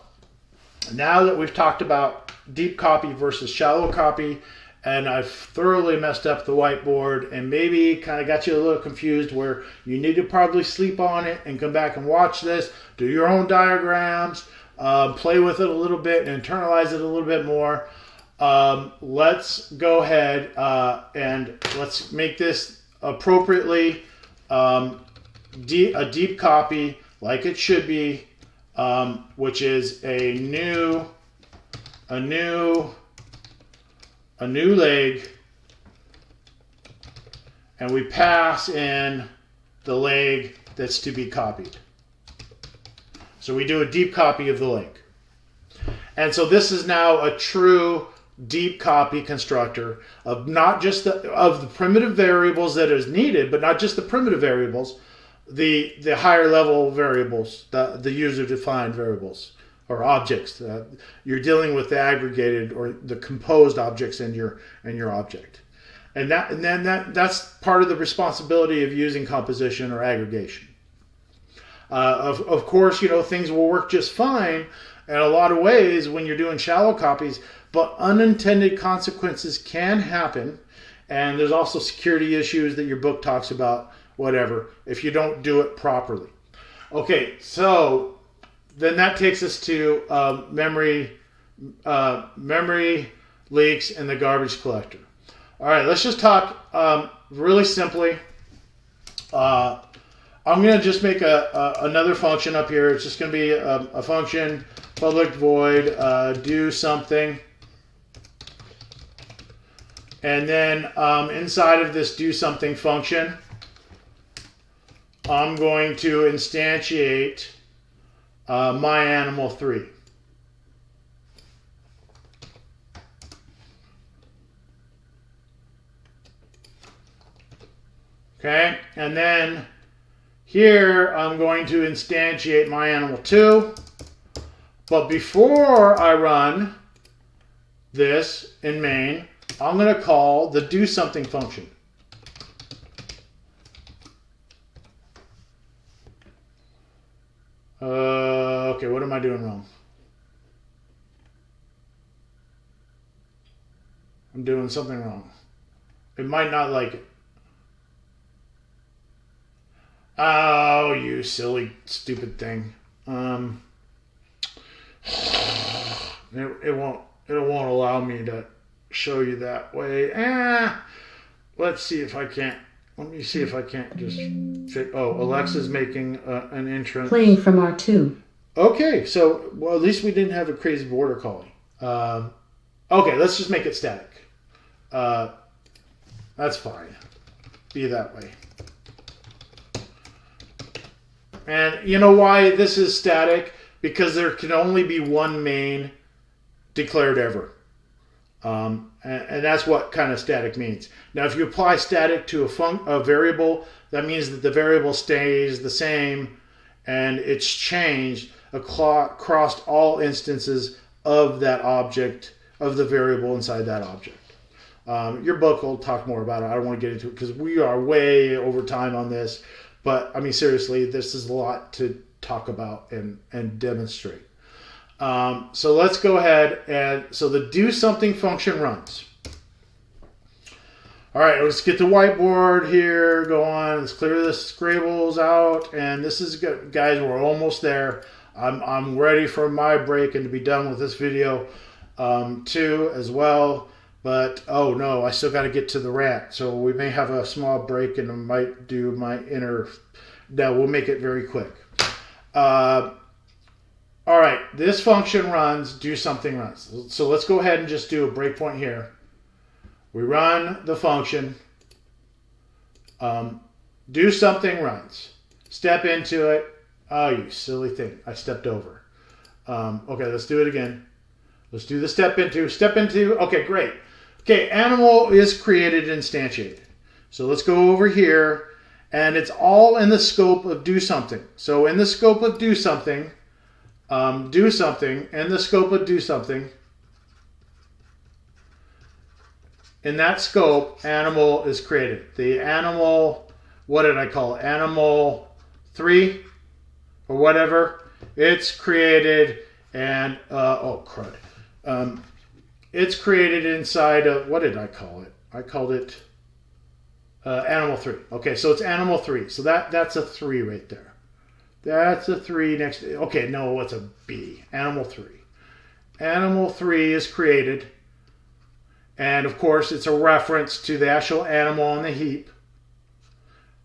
now that we've talked about deep copy versus shallow copy, and I've thoroughly messed up the whiteboard and maybe kind of got you a little confused, where you need to probably sleep on it and come back and watch this, do your own diagrams, play with it a little bit and internalize it a little bit more. Let's go ahead and let's make this appropriately a deep copy like it should be, which is a new leg, and we pass in the leg that's to be copied. So we do a deep copy of the leg. And so this is now a true deep copy constructor of not just of the primitive variables that is needed, but not just the primitive variables, the higher level variables, the user defined variables or objects. You're dealing with the aggregated or the composed objects in your object. And that's part of the responsibility of using composition or aggregation. Of course, things will work just fine in a lot of ways when you're doing shallow copies, but unintended consequences can happen, and there's also security issues that your book talks about, whatever, if you don't do it properly. Okay, so then that takes us to memory leaks and the garbage collector. All right, let's just talk really simply. I'm going to just make another function up here. It's just going to be a function, public void, do something. And then inside of this do something function, I'm going to instantiate my animal 3. Okay, and then here I'm going to instantiate my animal 2. But before I run this in main, I'm going to call the do something function. Okay, what am I doing wrong? I'm doing something wrong. It might not like it. Oh, you silly, stupid thing. It won't allow me to show you that way. Let's see if I can't. Let me see if I can't just fit. Oh, Alexa's making an entrance. Playing from R2. Okay, so well, at least we didn't have a crazy border collie. Okay, let's just make it static. That's fine. Be that way. And you know why this is static? Because there can only be one main declared ever. And that's what kind of static means. Now, if you apply static to a variable, that means that the variable stays the same and it's changed across all instances of that object, of the variable inside that object. Your book will talk more about it. I don't want to get into it because we are way over time on this. But, I mean, seriously, this is a lot to talk about and demonstrate. So let's go ahead and, so the do something function runs. All right, let's get the whiteboard here, go on, let's clear the scribbles out, and this is good. Guys, we're almost there. I'm ready for my break and to be done with this video too as well. But, oh no, I still got to get to the rant. So we may have a small break and I might do my inner, no, we'll make it very quick. All right, this function runs, do something runs. So let's go ahead and just do a breakpoint here. We run the function, do something runs. Step into it. Oh, you silly thing, I stepped over. Okay, let's do it again. Let's do the step into, okay, great. Okay, animal is created and instantiated. So let's go over here, and it's all in the scope of do something. So in the scope of do something, in the scope of do something, in that scope, animal is created. The animal, what did I call it? Animal 3 or whatever. It's created and, oh crud. It's created inside of, what did I call it? I called it animal 3. Okay, so it's animal 3. So that's a 3 right there. That's a 3 next to, okay, no, what's a B? Animal 3. Animal 3 is created. And of course, it's a reference to the actual animal on the heap.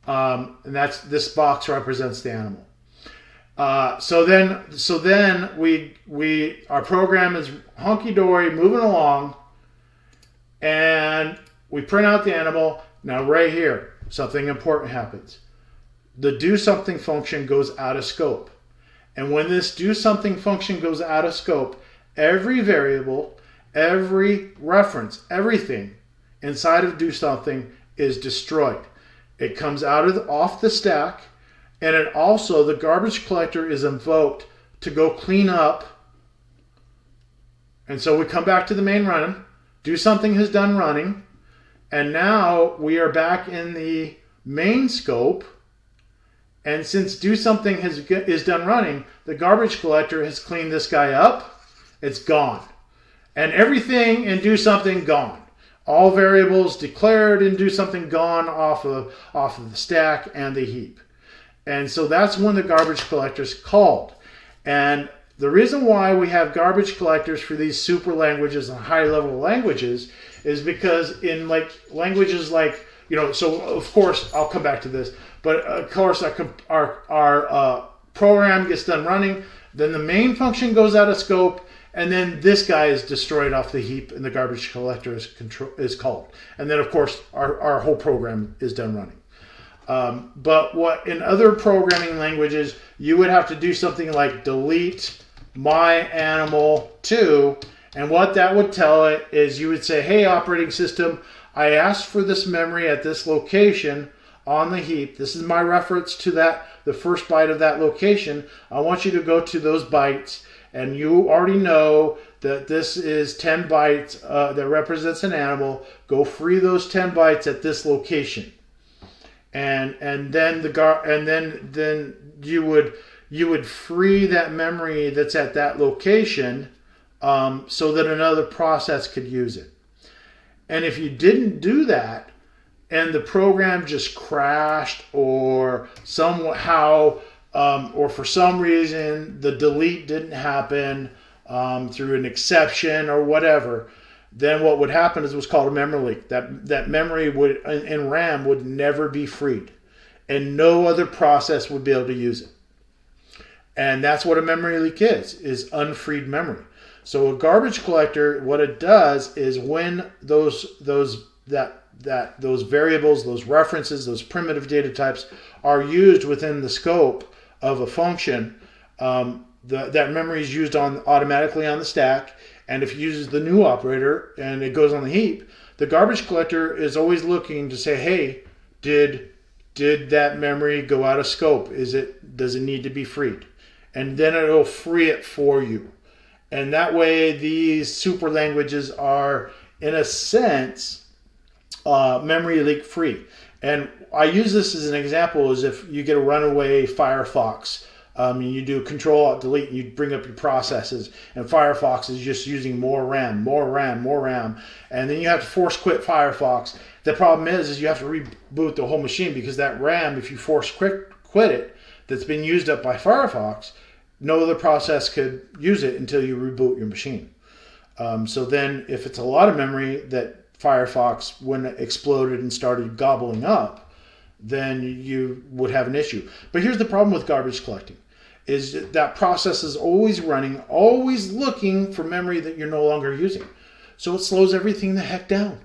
And that's, this box represents the animal. So then our program is hunky-dory, moving along, and we print out the animal. Now right here, something important happens. The do something function goes out of scope. And when this do something function goes out of scope, every variable, every reference, everything inside of do something is destroyed. It comes out of off the stack. And it also, the garbage collector is invoked to go clean up. And so we come back to the main run. Do something has done running. And now we are back in the main scope. And since do something is done running, the garbage collector has cleaned this guy up. It's gone. And everything in do something gone. All variables declared in do something gone off of the stack and the heap. And so that's when the garbage collector is called. And the reason why we have garbage collectors for these super languages and high level languages is because in like languages like, you know, so of course, I'll come back to this, but of course our program gets done running, then the main function goes out of scope, and then this guy is destroyed off the heap, and the garbage collector is called. And then, of course, our whole program is done running. But what in other programming languages, you would have to do something like delete my animal 2, and what that would tell it is you would say, hey, operating system, I asked for this memory at this location on the heap. This is my reference to that, the first byte of that location. I want you to go to those bytes, and you already know that this is 10 bytes that represents an animal. Go free those 10 bytes at this location, and then then you would free that memory that's at that location, so that another process could use it. And if you didn't do that, and the program just crashed, or somehow, or for some reason the delete didn't happen through an exception or whatever, then what would happen is what's called a memory leak. That memory would in RAM would never be freed, and no other process would be able to use it. And that's what a memory leak is unfreed memory. So a garbage collector, what it does is when those variables, those references, those primitive data types are used within the scope of a function, that memory is used automatically on the stack. And if it uses the new operator and it goes on the heap, the garbage collector is always looking to say, hey, did that memory go out of scope? Does it need to be freed? And then it'll free it for you. And that way these super languages are, in a sense, memory leak free. And I use this as an example as if you get a runaway Firefox. You do Control-Alt-Delete, and you bring up your processes, and Firefox is just using more RAM, and then you have to force quit Firefox. The problem is you have to reboot the whole machine, because that RAM, if you force quit it, that's been used up by Firefox, no other process could use it until you reboot your machine. So then if it's a lot of memory that Firefox, when it exploded and started gobbling up, then you would have an issue. But here's the problem with garbage collecting, is that process is always running, always looking for memory that you're no longer using. So it slows everything the heck down,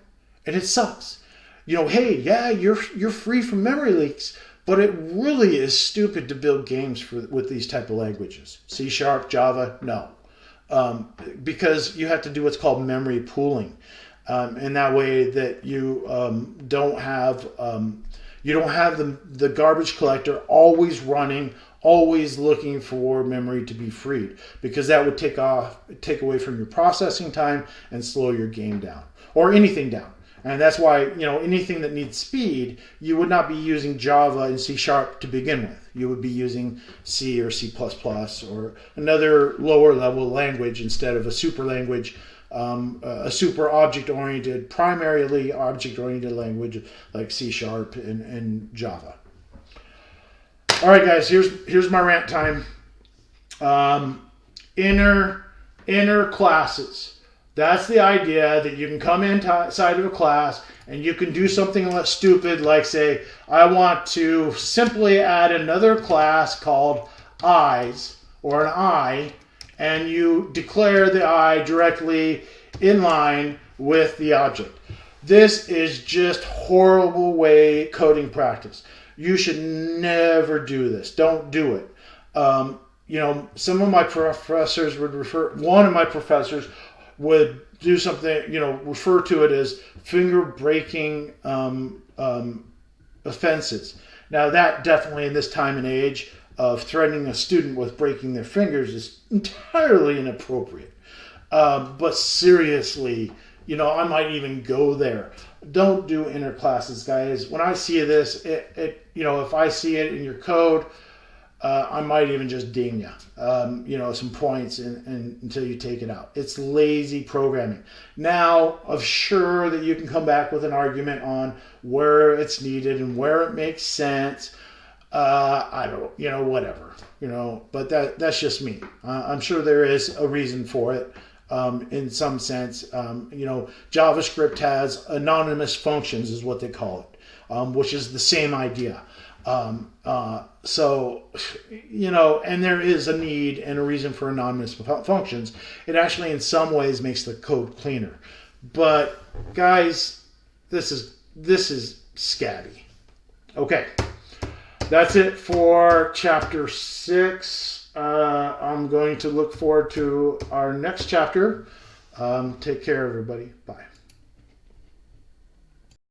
and it sucks. Hey, yeah, you're free from memory leaks, but it really is stupid to build games with these type of languages. C#, Java, no. Because you have to do what's called memory pooling. And that way that you don't have the garbage collector always running, always looking for memory to be freed, because that would take away from your processing time and slow your game down, or anything down. And that's why, anything that needs speed, you would not be using Java and C# to begin with. You would be using C or C++ or another lower level language instead of a super language, a super object-oriented, primarily object-oriented language like C# and Java. All right, guys, here's my rant time. Inner classes. That's the idea that you can come inside of a class and you can do something less stupid, like say, I want to simply add another class called eyes, or an eye, and you declare the eye directly in line with the object. This is just horrible coding practice. You should never do this. Don't do it. Some of my professors one of my professors would do something, refer to it as finger breaking offenses. Now that definitely, in this time and age of threatening a student with breaking their fingers, is entirely inappropriate. But seriously, I might even go there. Don't do inner classes, guys. When I see this, if I see it in your code, I might even just ding you, some points and until you take it out. It's lazy programming. Now, I'm sure that you can come back with an argument on where it's needed and where it makes sense. I don't, whatever, but that's just me. I'm sure there is a reason for it. In some sense, JavaScript has anonymous functions, is what they call it, which is the same idea. So, you know, and there is a need and a reason for anonymous functions. It actually, in some ways, makes the code cleaner. But guys, this is scabby. Okay, that's it for chapter 6. I'm going to look forward to our next chapter. Take care, everybody. Bye.